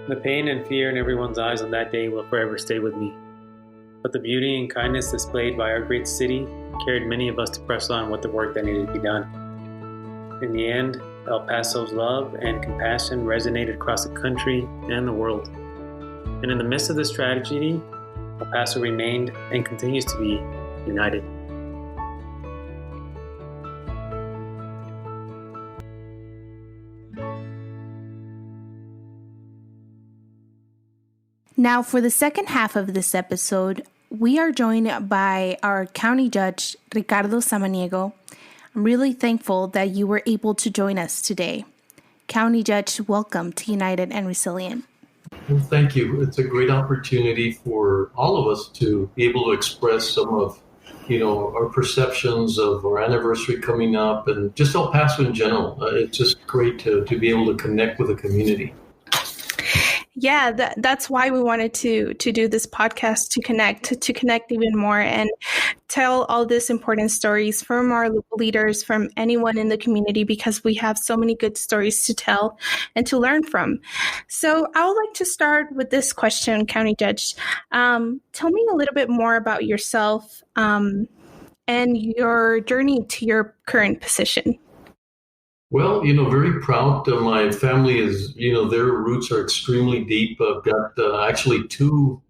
Speaker 3: The pain and fear in everyone's eyes on that day will forever stay with me. But the beauty and kindness displayed by our great city carried many of us to press on with the work that needed to be done. In the end, El Paso's love and compassion resonated across the country and the world. And in the midst of this tragedy, El Paso remained and continues to be united.
Speaker 1: Now, for the second half of this episode, we are joined by our county judge, Ricardo Samaniego. I'm really thankful that you were able to join us today. County Judge, welcome to United and Resilient.
Speaker 4: Well, thank you. It's a great opportunity for all of us to be able to express some of, our perceptions of our anniversary coming up and just El Paso in general. It's just great to be able to connect with the community.
Speaker 5: Yeah, that's why we wanted to do this podcast, to connect even more and tell all these important stories from our leaders, from anyone in the community, because we have so many good stories to tell and to learn from. So I would like to start with this question, County Judge. Tell me a little bit more about yourself and your journey to your current position.
Speaker 4: Well, very proud. My family is, their roots are extremely deep. I've got actually two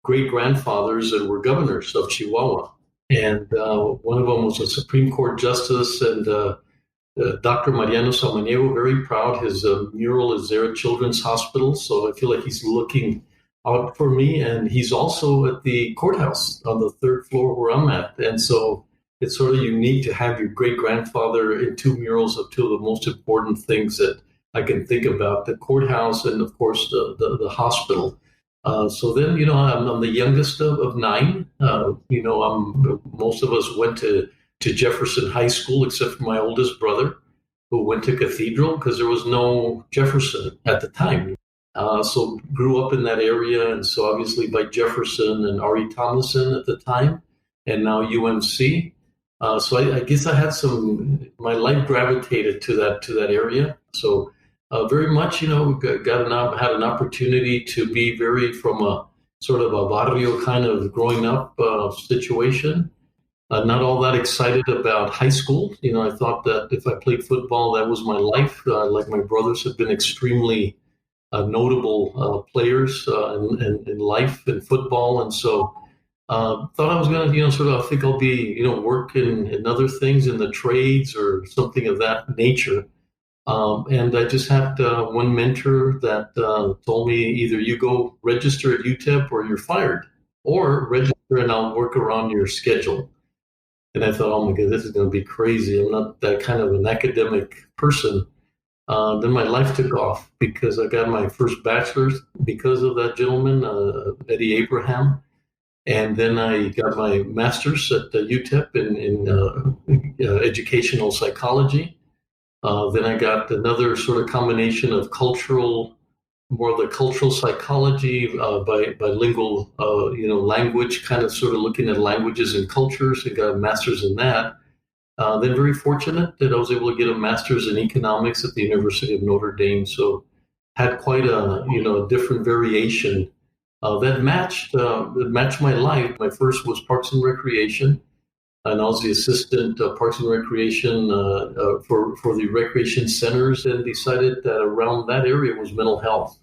Speaker 4: great-grandfathers that were governors of Chihuahua. And one of them was a Supreme Court justice, and Dr. Mariano Samaniego, very proud. His mural is there at Children's Hospital, so I feel like he's looking out for me. And he's also at the courthouse on the third floor where I'm at. And so it's sort of unique to have your great-grandfather in two murals of two of the most important things that I can think about, the courthouse and, of course, the hospital. So then, I'm the youngest of nine. Most of us went to Jefferson High School, except for my oldest brother, who went to Cathedral because there was no Jefferson at the time. So grew up in that area, and so obviously by Jefferson and R.E. Tomlinson at the time, and now UMC. So I guess I had my life gravitated to that area. So very much, had an opportunity to be very from a sort of a barrio kind of growing up situation. Not all that excited about high school. I thought that if I played football, that was my life. Like my brothers have been extremely notable players in life in football. And so thought I was going to, I think I'll be, working in other things in the trades or something of that nature. And I just had one mentor that told me either you go register at UTEP or you're fired, or register and I'll work around your schedule. And I thought, oh my God, this is going to be crazy. I'm not that kind of an academic person. Then my life took off because I got my first bachelor's because of that gentleman, Eddie Abraham. And then I got my master's at UTEP in educational psychology. Then I got another sort of combination of more of the cultural psychology, bilingual, language, kind of sort of looking at languages and cultures. I got a master's in that. Then very fortunate that I was able to get a master's in economics at the University of Notre Dame. So had quite a different variation that matched my life. My first was Parks and Recreation, and I was the assistant Parks and Recreation for the recreation centers, and decided that around that area was mental health.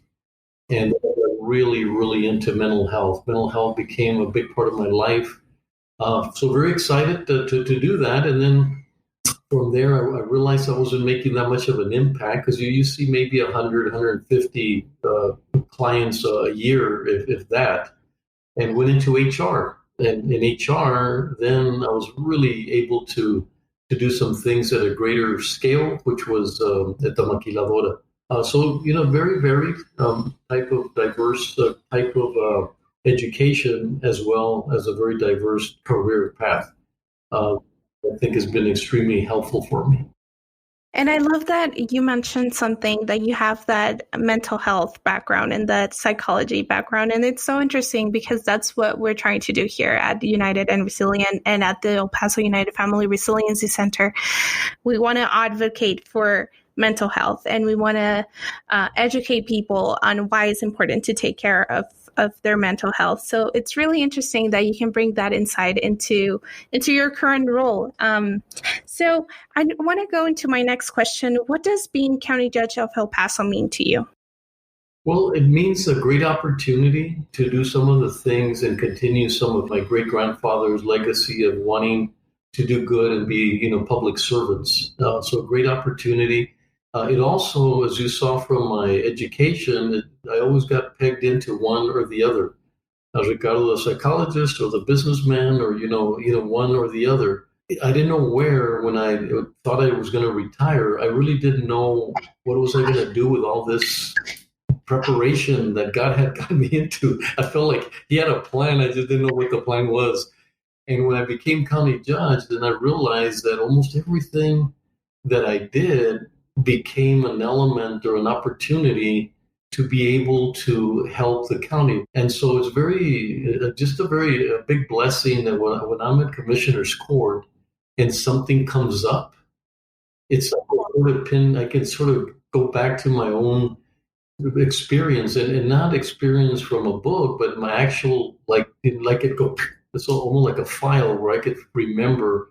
Speaker 4: And I got really, really into mental health. Mental health became a big part of my life. So very excited to do that. And then from there, I realized I wasn't making that much of an impact, because you see maybe 100, 150 clients a year, if that, and went into HR. And in HR, then I was really able to to do some things at a greater scale, which was at the Maquiladora. So, very, very type of diverse type of education, as well as a very diverse career path. I think has been extremely helpful for me.
Speaker 5: And I love that you mentioned something that you have that mental health background and that psychology background. And it's so interesting because that's what we're trying to do here at United and Resilient and at the El Paso United Family Resiliency Center. We want to advocate for mental health, and we want to educate people on why it's important to take care of their mental health. So it's really interesting that you can bring that insight into your current role. So I want to go into my next question. What does being County Judge of El Paso mean to you?
Speaker 4: Well, it means a great opportunity to do some of the things and continue some of my great-grandfather's legacy of wanting to do good and be, public servants. So a great opportunity. It also, as you saw from my education, I always got pegged into one or the other. Ricardo, the psychologist, or the businessman, or one or the other. I didn't know where. When I thought I was going to retire, I really didn't know what was I going to do with all this preparation that God had gotten me into. I felt like He had a plan. I just didn't know what the plan was. And when I became county judge, then I realized that almost everything that I did became an element or an opportunity to be able to help the county. And so it's just a very big blessing that when I'm at Commissioner's Court and something comes up, it's I can sort of go back to my own experience and not experience from a book, but my actual, it's almost like a file where I could remember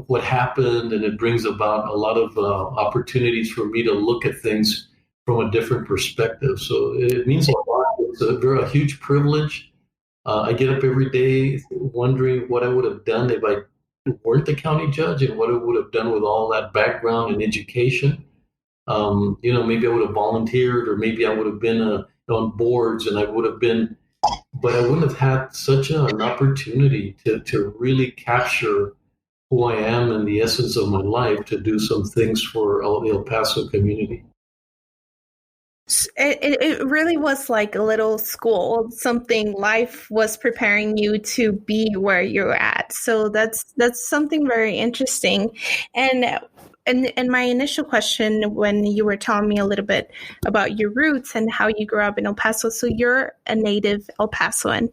Speaker 4: what happened, and it brings about a lot of opportunities for me to look at things from a different perspective. So it means a lot. It's a huge privilege. I get up every day wondering what I would have done if I weren't the county judge, and what I would have done with all that background and education. Maybe I would have volunteered, or maybe I would have been on boards, and I would have been, but I wouldn't have had such an opportunity to really capture who I am and the essence of my life to do some things for the El Paso community.
Speaker 5: It really was like a little school, something life was preparing you to be where you're at. So that's something very interesting. And my initial question, when you were telling me a little bit about your roots and how you grew up in El Paso, so you're a native El Pasoan,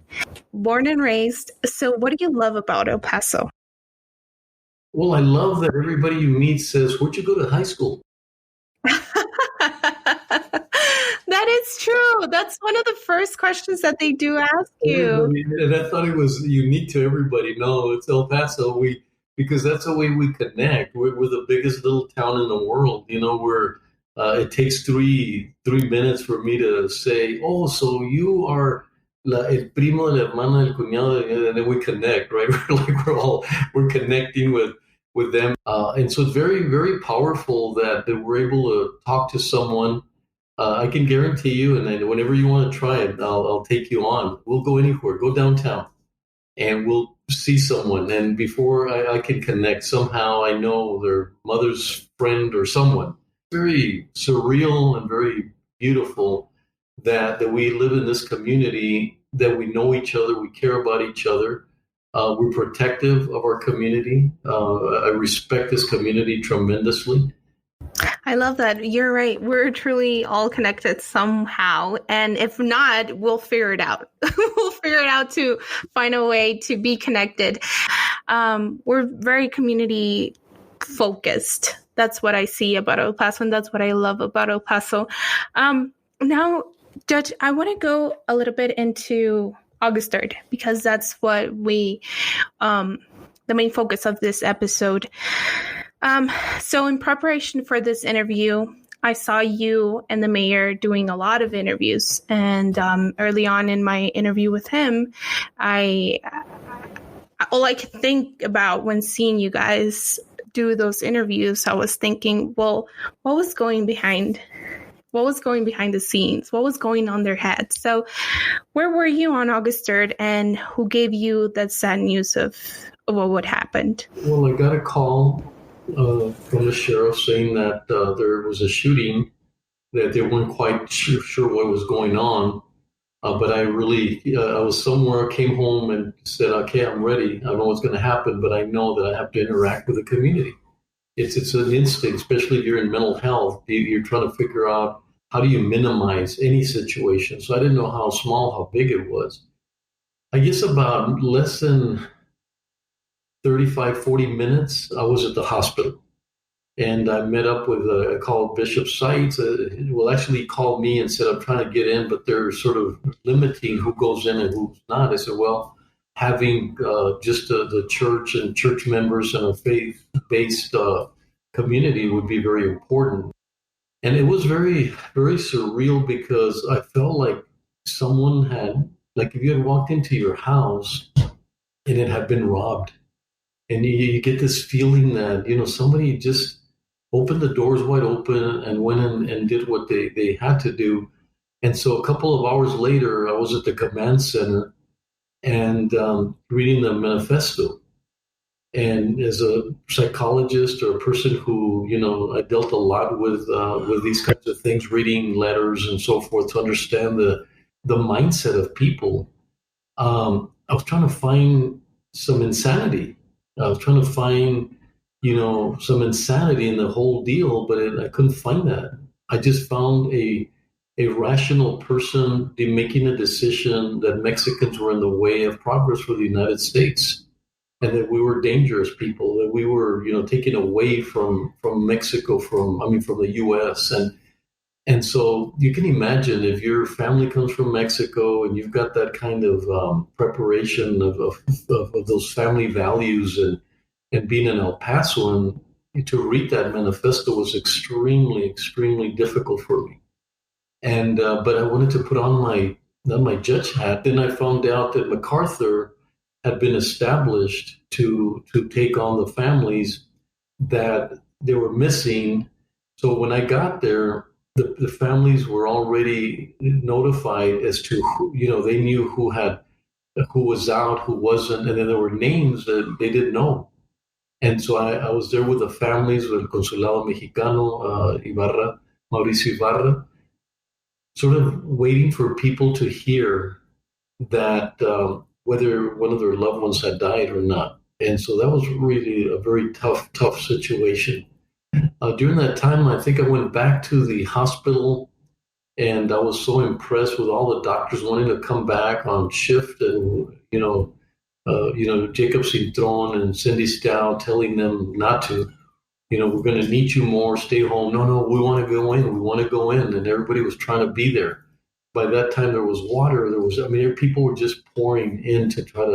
Speaker 5: born and raised. So what do you love about El Paso?
Speaker 4: Well, I love that everybody you meet says, "Where'd you go to high school?"
Speaker 5: That is true. That's one of the first questions that they do ask you.
Speaker 4: And I thought it was unique to everybody. No, it's El Paso. Because that's the way we connect. We're the biggest little town in the world. Where it takes three minutes for me to say, "Oh, so you are el primo de la hermana del cuñado," and then we connect, right? We're connecting with them, and so it's very, very powerful that we're able to talk to someone. I can guarantee you, and then whenever you want to try it, I'll take you on. We'll go anywhere, go downtown, and we'll see someone. And before I can connect, somehow I know their mother's friend or someone. Very surreal and very beautiful that we live in this community, that we know each other, we care about each other. We're protective of our community. I respect this community tremendously.
Speaker 5: I love that. You're right. We're truly all connected somehow. And if not, we'll figure it out. We'll figure it out to find a way to be connected. We're very community focused. That's what I see about El Paso, and that's what I love about El Paso. Now, Judge, I want to go a little bit into August 3rd, because that's what the main focus of this episode. So in preparation for this interview, I saw you and the mayor doing a lot of interviews. And early on in my interview with him, all I could think about when seeing you guys do those interviews, I was thinking, well, what was going behind the scenes? What was going on their heads? So where were you on August 3rd, and who gave you that sad news of what happened?
Speaker 4: Well, I got a call from the sheriff saying that there was a shooting, that they weren't quite sure what was going on. But I was somewhere, came home and said, okay, I'm ready. I don't know what's going to happen, but I know that I have to interact with the community. It's an instinct, especially if you're in mental health. You're trying to figure out how do you minimize any situation. So I didn't know how small, how big it was. I guess about less than 35, 40 minutes, I was at the hospital. And I met up with, I called Bishop Seitz. Actually, he called me and said, I'm trying to get in, but they're sort of limiting who goes in and who's not. I said, well, having just the church and church members and a faith-based community would be very important. And it was very, very surreal because I felt like someone had, like if you had walked into your house and it had been robbed. And you get this feeling that, somebody just opened the doors wide open and went in and did what they had to do. And so a couple of hours later, I was at the command center and reading the manifesto. And as a psychologist or a person who, I dealt a lot with these kinds of things, reading letters and so forth to understand the mindset of people, I was trying to find some insanity. I was trying to find, some insanity in the whole deal, but I couldn't find that. I just found a rational person making a decision that Mexicans were in the way of progress for the United States, and that we were dangerous people, that we were, taken away from Mexico, from the U.S. And so you can imagine if your family comes from Mexico and you've got that kind of preparation of those family values and being an El Pasoan, to read that manifesto was extremely, extremely difficult for me. And but I wanted to put on my judge hat. Then I found out that MacArthur had been established to take on the families that they were missing. So when I got there, the families were already notified as to who, they knew who was out, who wasn't, and then there were names that they didn't know. And so I was there with the families, with El Consulado Mexicano, Ibarra, Mauricio Ibarra, sort of waiting for people to hear that whether one of their loved ones had died or not. And so that was really a very tough situation. During that time, I think I went back to the hospital, and I was so impressed with all the doctors wanting to come back on shift, and Jacob Cintron and Cindy Stow telling them not to. We're going to need you more. Stay home. No, we want to go in. We want to go in, and everybody was trying to be there. By that time, there was water. People were just pouring in to try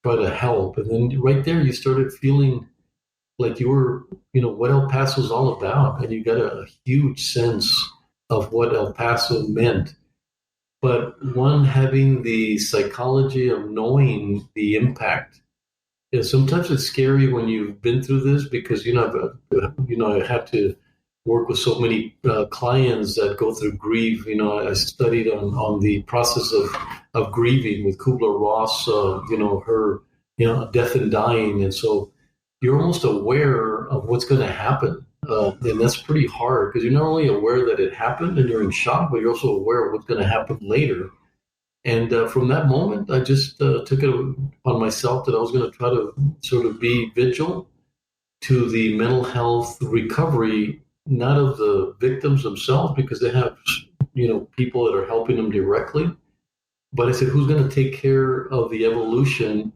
Speaker 4: to help, and then right there, you started feeling like you were, what El Paso is all about. And you got a huge sense of what El Paso meant. But one, having the psychology of knowing the impact. Sometimes it's scary when you've been through this because, I had to work with so many clients that go through grief. I studied on the process of grieving with Kubler-Ross, her, death and dying. And so you're almost aware of what's going to happen. And that's pretty hard because you're not only aware that it happened and you're in shock, but you're also aware of what's going to happen later. And from that moment, I just took it on myself that I was going to try to sort of be vigilant to the mental health recovery, not of the victims themselves, because they have, people that are helping them directly. But I said, who's going to take care of the evolution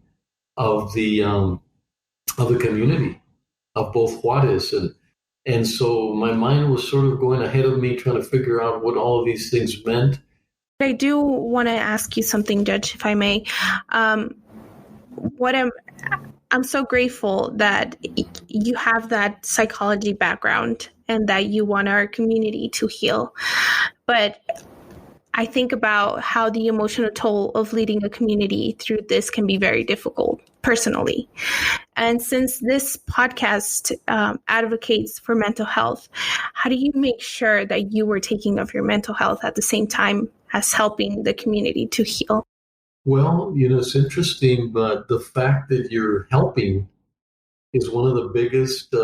Speaker 4: of the community, of both Juarez? And so my mind was sort of going ahead of me, trying to figure out what all of these things meant.
Speaker 5: I do want to ask you something, Judge, if I may. I'm so grateful that you have that psychology background and that you want our community to heal. But I think about how the emotional toll of leading a community through this can be very difficult personally. And since this podcast advocates for mental health, how do you make sure that you are taking of your mental health at the same time as helping the community to heal?
Speaker 4: Well, it's interesting, but the fact that you're helping is one of the biggest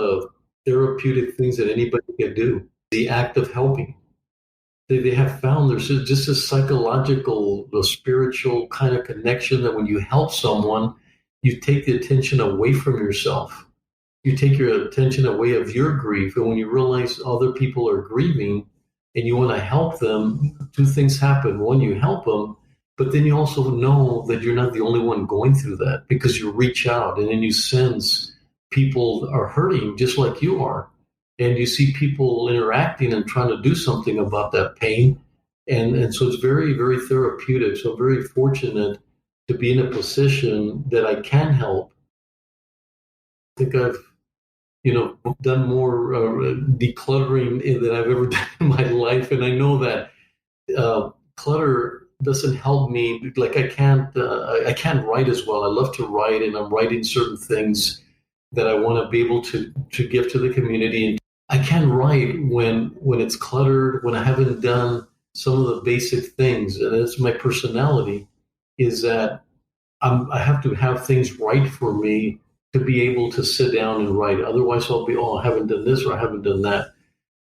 Speaker 4: therapeutic things that anybody can do. The act of helping. They have found there's just a psychological, a spiritual kind of connection that when you help someone, you take the attention away from yourself. You take your attention away of your grief. And when you realize other people are grieving and you want to help them, two things happen. One, you help them, but then you also know that you're not the only one going through that, because you reach out and then you sense people are hurting just like you are. And you see people interacting and trying to do something about that pain. And so it's very, very therapeutic. So I'm very fortunate to be in a position that I can help. I think I've, done more decluttering than I've ever done in my life. And I know that clutter doesn't help me. Like I can't write as well. I love to write, and I'm writing certain things that I want to be able to give to the community. And I can't write when it's cluttered, when I haven't done some of the basic things. And it's my personality, is that I have to have things right for me to be able to sit down and write. Otherwise I'll be, I haven't done this or I haven't done that.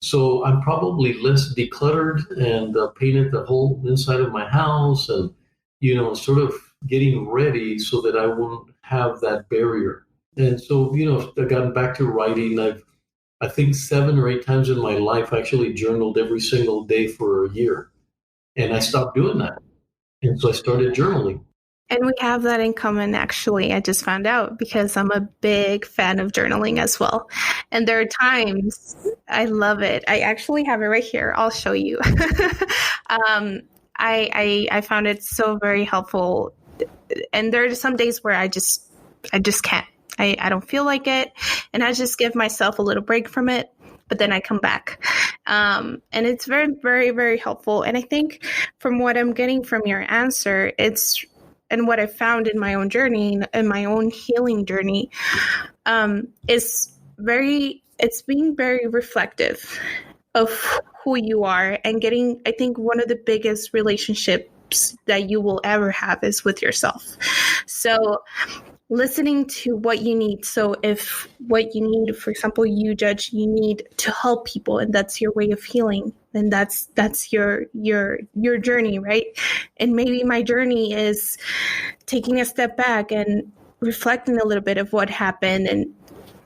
Speaker 4: So I'm probably less decluttered and painted the whole inside of my house and, sort of getting ready so that I won't have that barrier. And so, I've gotten back to writing. I think 7 or 8 times in my life, I actually journaled every single day for a year. And I stopped doing that. And so I started journaling.
Speaker 5: And we have that in common, actually. I just found out, because I'm a big fan of journaling as well. And there are times I love it. I actually have it right here. I'll show you. I found it so very helpful. And there are some days where I just can't. I don't feel like it. And I just give myself a little break from it. But then I come back. And it's very, very, very helpful. And I think from what I'm getting from your answer, and what I found in my own journey, in my own healing journey, it's being very reflective of who you are, and getting, I think one of the biggest relationships that you will ever have is with yourself. So listening to what you need. So if what you need, for example, you need to help people, and that's your way of healing, then that's your journey, right? And maybe my journey is taking a step back and reflecting a little bit of what happened, and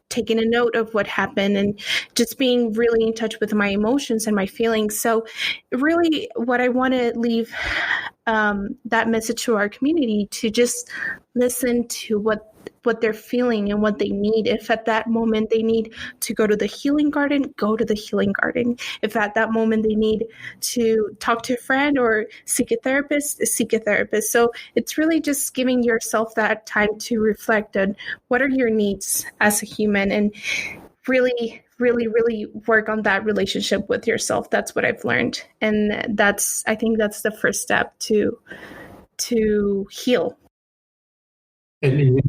Speaker 5: taking a note of what happened, and just being really in touch with my emotions and my feelings. So really what I want to leave that message to our community, to just listen to what they're feeling and what they need. If at that moment they need to go to the healing garden, go to the healing garden. If at that moment they need to talk to a friend or seek a therapist, seek a therapist. So it's really just giving yourself that time to reflect on what are your needs as a human, and really, really, really work on that relationship with yourself. That's what I've learned. And I think that's the first step to heal.
Speaker 4: And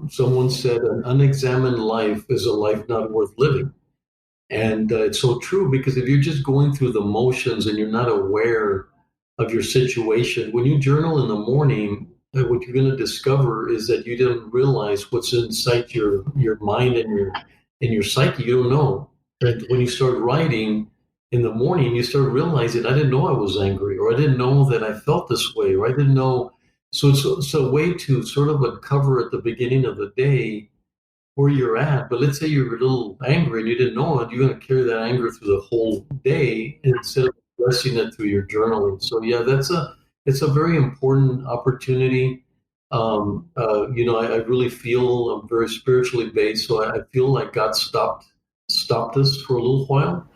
Speaker 4: someone said, an unexamined life is a life not worth living. And it's so true, because if you're just going through the motions and you're not aware of your situation, when you journal in the morning, what you're going to discover is that you didn't realize what's inside your mind and your psyche. You don't know. And when you start writing in the morning, you start realizing, I didn't know I was angry, or I didn't know that I felt this way, or I didn't know. So it's a way to sort of uncover at the beginning of the day where you're at. But let's say you're a little angry and you didn't know it, you're going to carry that anger through the whole day instead of addressing it through your journaling. So yeah, it's a very important opportunity. I really feel I'm very spiritually based, so I feel like God stopped us for a little while.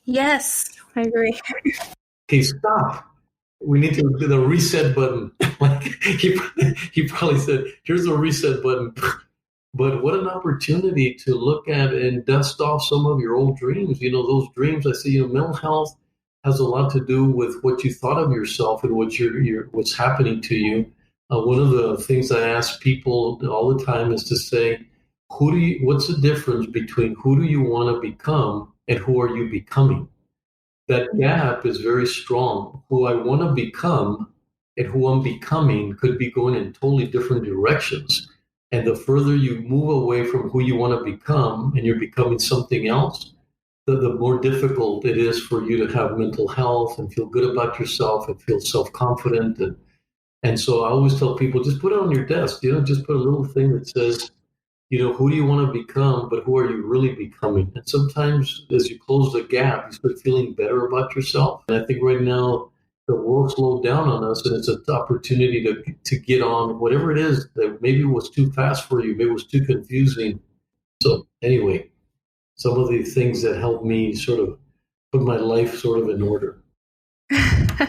Speaker 5: Yes, I agree.
Speaker 4: Okay, stop. We need to do the reset button. Like he probably said, here's a reset button. But what an opportunity to look at and dust off some of your old dreams. Those dreams, I say, mental health has a lot to do with what you thought of yourself and what's happening to you. One of the things I ask people all the time is to say, what's the difference between who do you want to become and who are you becoming? That gap is very strong. Who I want to become and who I'm becoming could be going in totally different directions. And the further you move away from who you want to become and you're becoming something else, the more difficult it is for you to have mental health and feel good about yourself and feel self-confident. And so I always tell people, just put it on your desk, just put a little thing that says, who do you want to become, but who are you really becoming? And sometimes as you close the gap, you start feeling better about yourself. And I think right now the world slowed down on us, and it's an opportunity to get on whatever it is that maybe was too fast for you, maybe it was too confusing. So anyway, some of the things that helped me sort of put my life sort of in order.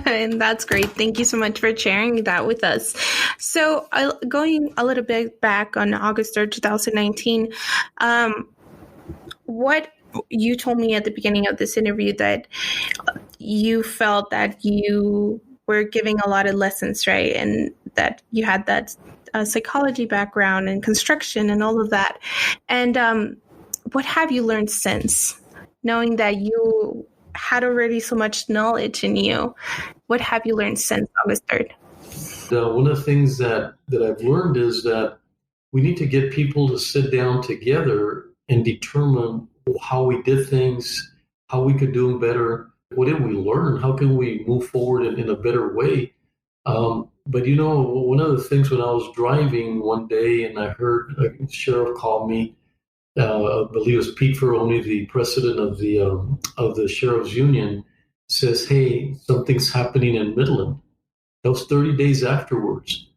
Speaker 5: And that's great. Thank you so much for sharing that with us. So going a little bit back on August 3rd, 2019, what you told me at the beginning of this interview that you felt that you were giving a lot of lessons, right? And that you had that psychology background and construction and all of that. And what have you learned since, knowing that you had already so much knowledge in you? What have you learned since August 3rd?
Speaker 4: One of the things that I've learned is that we need to get people to sit down together and determine how we did things, how we could do them better. What did we learn? How can we move forward in a better way? But one of the things when I was driving one day and I heard a sheriff call me, I believe it was Pete Ferroni, the president of the Sheriff's Union, says, "Hey, something's happening in Midland." That was 30 days afterwards.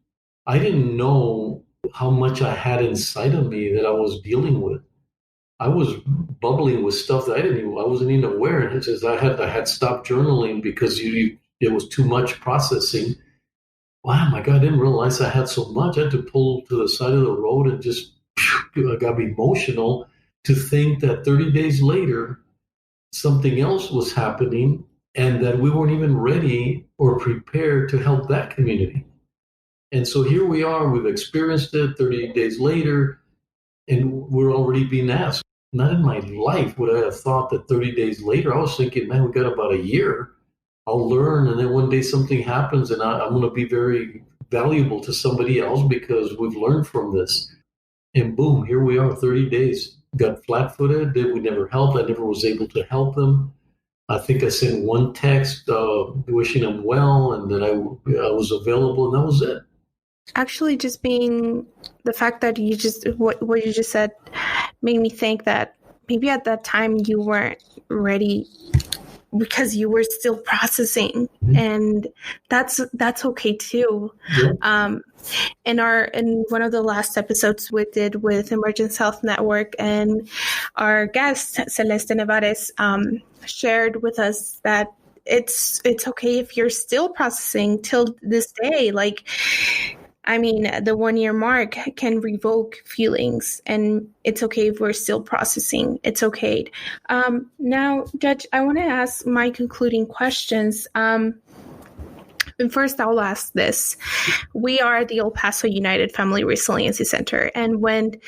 Speaker 4: I didn't know how much I had inside of me that I was dealing with. I was bubbling with stuff that I wasn't even aware. And it says I had stopped journaling because it was too much processing. Wow, my God, I didn't realize I had so much. I had to pull to the side of the road and just I got emotional to think that 30 days later, something else was happening and that we weren't even ready or prepared to help that community. And so here we are, we've experienced it 30 days later, and we're already being asked. Not in my life would I have thought that 30 days later, I was thinking, man, we got about a year. I'll learn, and then one day something happens, and I'm going to be very valuable to somebody else because we've learned from this. And boom, here we are, 30 days. Got flat-footed, we never helped. I never was able to help them. I think I sent one text wishing them well and that I was available, and that was it.
Speaker 5: Actually, just being the fact that you just, what you just said made me think that maybe at that time you weren't ready because you were still processing, and that's okay too. Yeah. In one of the last episodes we did with Emergence Health Network, and our guest Celeste Nevares shared with us that it's okay if you're still processing till this day. Like, I mean, the 1 year mark can revoke feelings, and it's okay if we're still processing. It's okay. Now, Judge, I want to ask my concluding questions. And first, I'll ask this. We are the El Paso United Family Resiliency Center. And when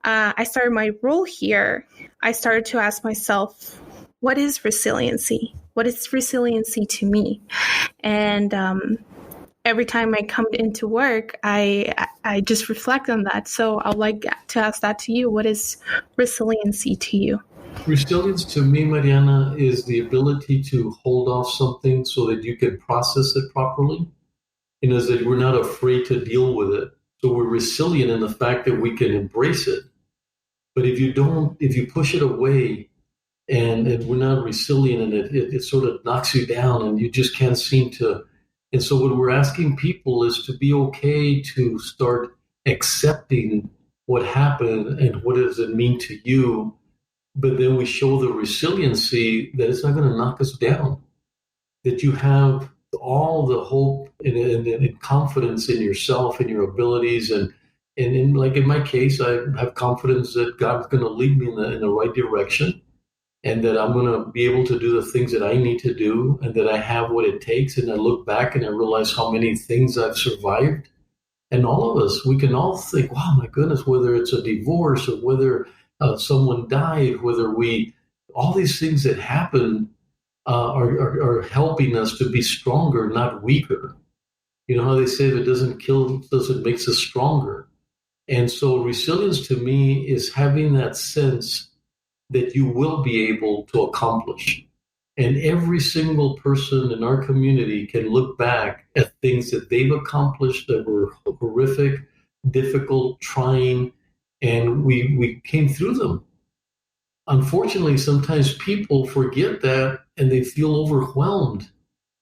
Speaker 5: I started my role here, I started to ask myself, what is resiliency? What is resiliency to me? And every time I come into work, I just reflect on that. So I'd like to ask that to you. What is resiliency to you?
Speaker 4: Resilience to me, Mariana, is the ability to hold off something so that you can process it properly. And is that we're not afraid to deal with it. So we're resilient in the fact that we can embrace it. But if you push it away and we're not resilient and it sort of knocks you down and you just can't seem to. And so what we're asking people is to be okay to start accepting what happened and what does it mean to you. But then we show the resiliency that it's not going to knock us down, that you have all the hope and confidence in yourself and your abilities. And in, like in my case, I have confidence that God's going to lead me in the right direction and that I'm going to be able to do the things that I need to do and that I have what it takes. And I look back and I realize how many things I've survived. And all of us, we can all think, wow, my goodness, whether it's a divorce or whether someone died, all these things that happen are helping us to be stronger, not weaker. You know how they say if it doesn't kill us, it makes us stronger. And so resilience to me is having that sense that you will be able to accomplish. And every single person in our community can look back at things that they've accomplished that were horrific, difficult, trying, and we came through them. Unfortunately, sometimes people forget that and they feel overwhelmed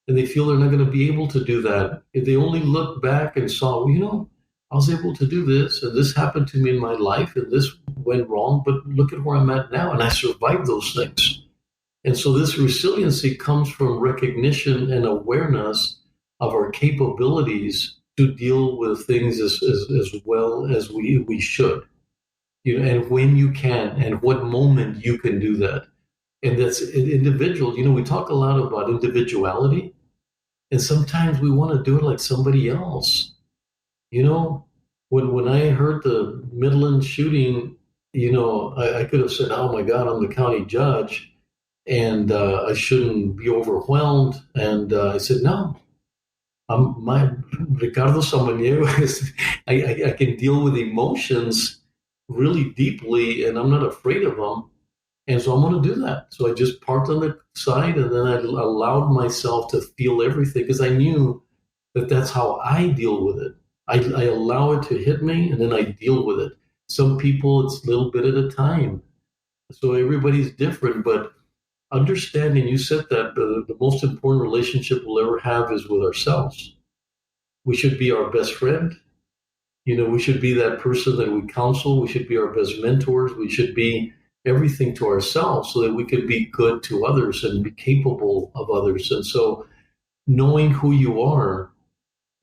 Speaker 4: and they feel they're not going to be able to do that. If they only look back and saw, well, I was able to do this and this happened to me in my life and this went wrong, but look at where I'm at now and I survived those things. And so this resiliency comes from recognition and awareness of our capabilities to deal with things as well as we should. And when you can and what moment you can do that. And that's individual. We talk a lot about individuality, and sometimes we want to do it like somebody else. When I heard the Midland shooting, I could have said, oh my God, I'm the county judge and I shouldn't be overwhelmed. And I said, no, my Ricardo Samaniego I can deal with emotions really deeply and I'm not afraid of them. And so I'm going to do that. So I just parked on the side and then I allowed myself to feel everything because I knew that that's how I deal with it. I allow it to hit me and then I deal with it. Some people, it's a little bit at a time. So everybody's different, but understanding, you said that the most important relationship we'll ever have is with ourselves. We should be our best friend. We should be that person that we counsel. We should be our best mentors. We should be everything to ourselves so that we can be good to others and be capable of others. And so knowing who you are,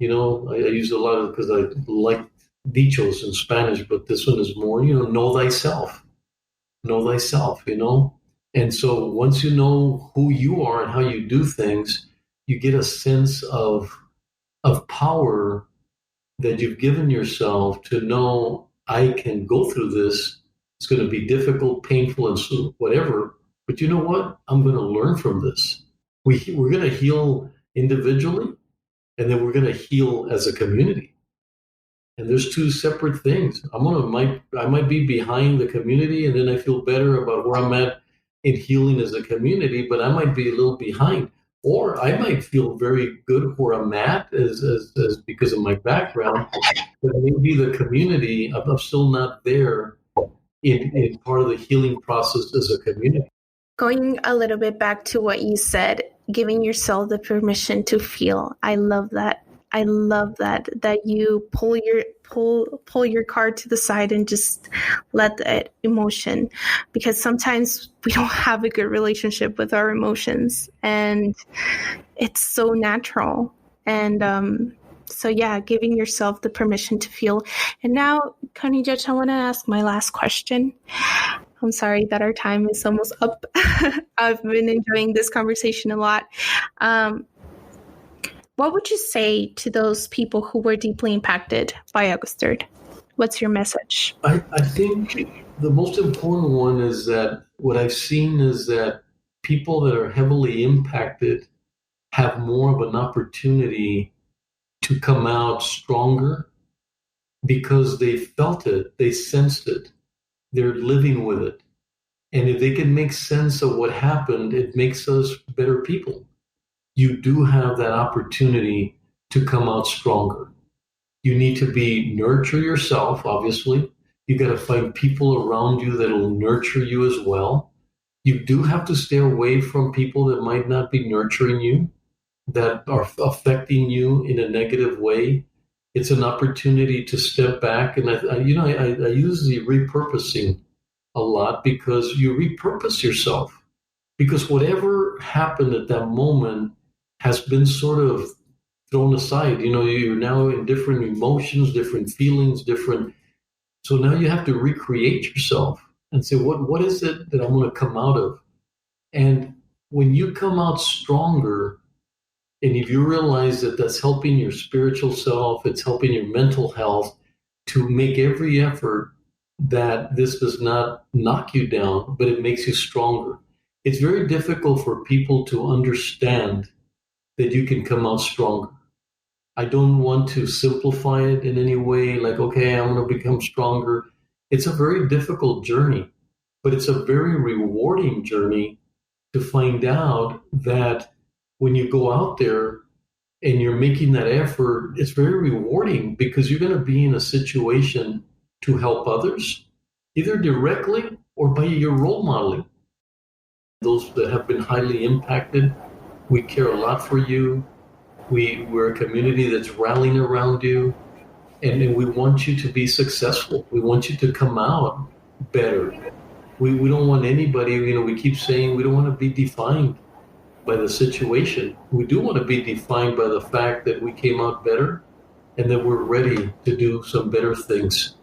Speaker 4: I use a lot of, because I like dichos in Spanish, but this one is more, know thyself. Know thyself, And so once you know who you are and how you do things, you get a sense of power that you've given yourself to know I can go through this. It's going to be difficult, painful, and so whatever. But you know what? I'm going to learn from this. We're going to heal individually, and then we're going to heal as a community. And there's two separate things. I might be behind the community, and then I feel better about where I'm at in healing as a community, but I might be a little behind. Or I might feel very good where I'm at as because of my background, but maybe the community, I'm still not there in part of the healing process as a community.
Speaker 5: Going a little bit back to what you said, giving yourself the permission to feel. I love that. I love that you pull your card to the side and just let that emotion, because sometimes we don't have a good relationship with our emotions and it's so natural. And so yeah, giving yourself the permission to feel. And now, County Judge, I want to ask my last question. I'm sorry that our time is almost up. I've been enjoying this conversation a lot. What would you say to those people who were deeply impacted by August 3rd? What's your message?
Speaker 4: I think the most important one is that what I've seen is that people that are heavily impacted have more of an opportunity to come out stronger because they felt it, they sensed it, they're living with it. And if they can make sense of what happened, it makes us better people. You do have that opportunity to come out stronger. You need to nurture yourself, obviously. You got to find people around you that will nurture you as well. You do have to stay away from people that might not be nurturing you, that are affecting you in a negative way. It's an opportunity to step back. And I use the repurposing a lot because you repurpose yourself. Because whatever happened at that moment has been sort of thrown aside. You're now in different emotions, different feelings, so now you have to recreate yourself and say, what is it that I'm going to come out of? And when you come out stronger, and if you realize that that's helping your spiritual self, it's helping your mental health, to make every effort that this does not knock you down, but it makes you stronger. It's very difficult for people to understand that you can come out stronger. I don't want to simplify it in any way, like, okay, I'm going to become stronger. It's a very difficult journey, but it's a very rewarding journey to find out that when you go out there and you're making that effort, it's very rewarding because you're going to be in a situation to help others, either directly or by your role modeling. Those that have been highly impacted, we care a lot for you. We're a community that's rallying around you, and we want you to be successful. We want you to come out better. We don't want anybody, we keep saying we don't want to be defined by the situation. We do want to be defined by the fact that we came out better and that we're ready to do some better things.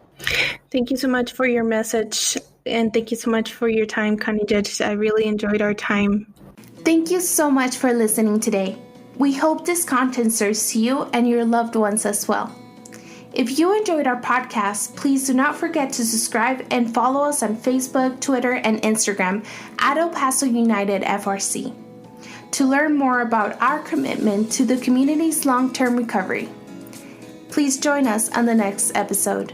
Speaker 5: Thank you so much for your message, and thank you so much for your time, Connie Judge. I really enjoyed our time.
Speaker 1: Thank you so much for listening today. We hope this content serves you and your loved ones as well. If you enjoyed our podcast, please do not forget to subscribe and follow us on Facebook, Twitter, and Instagram at El Paso United FRC to learn more about our commitment to the community's long-term recovery. Please join us on the next episode.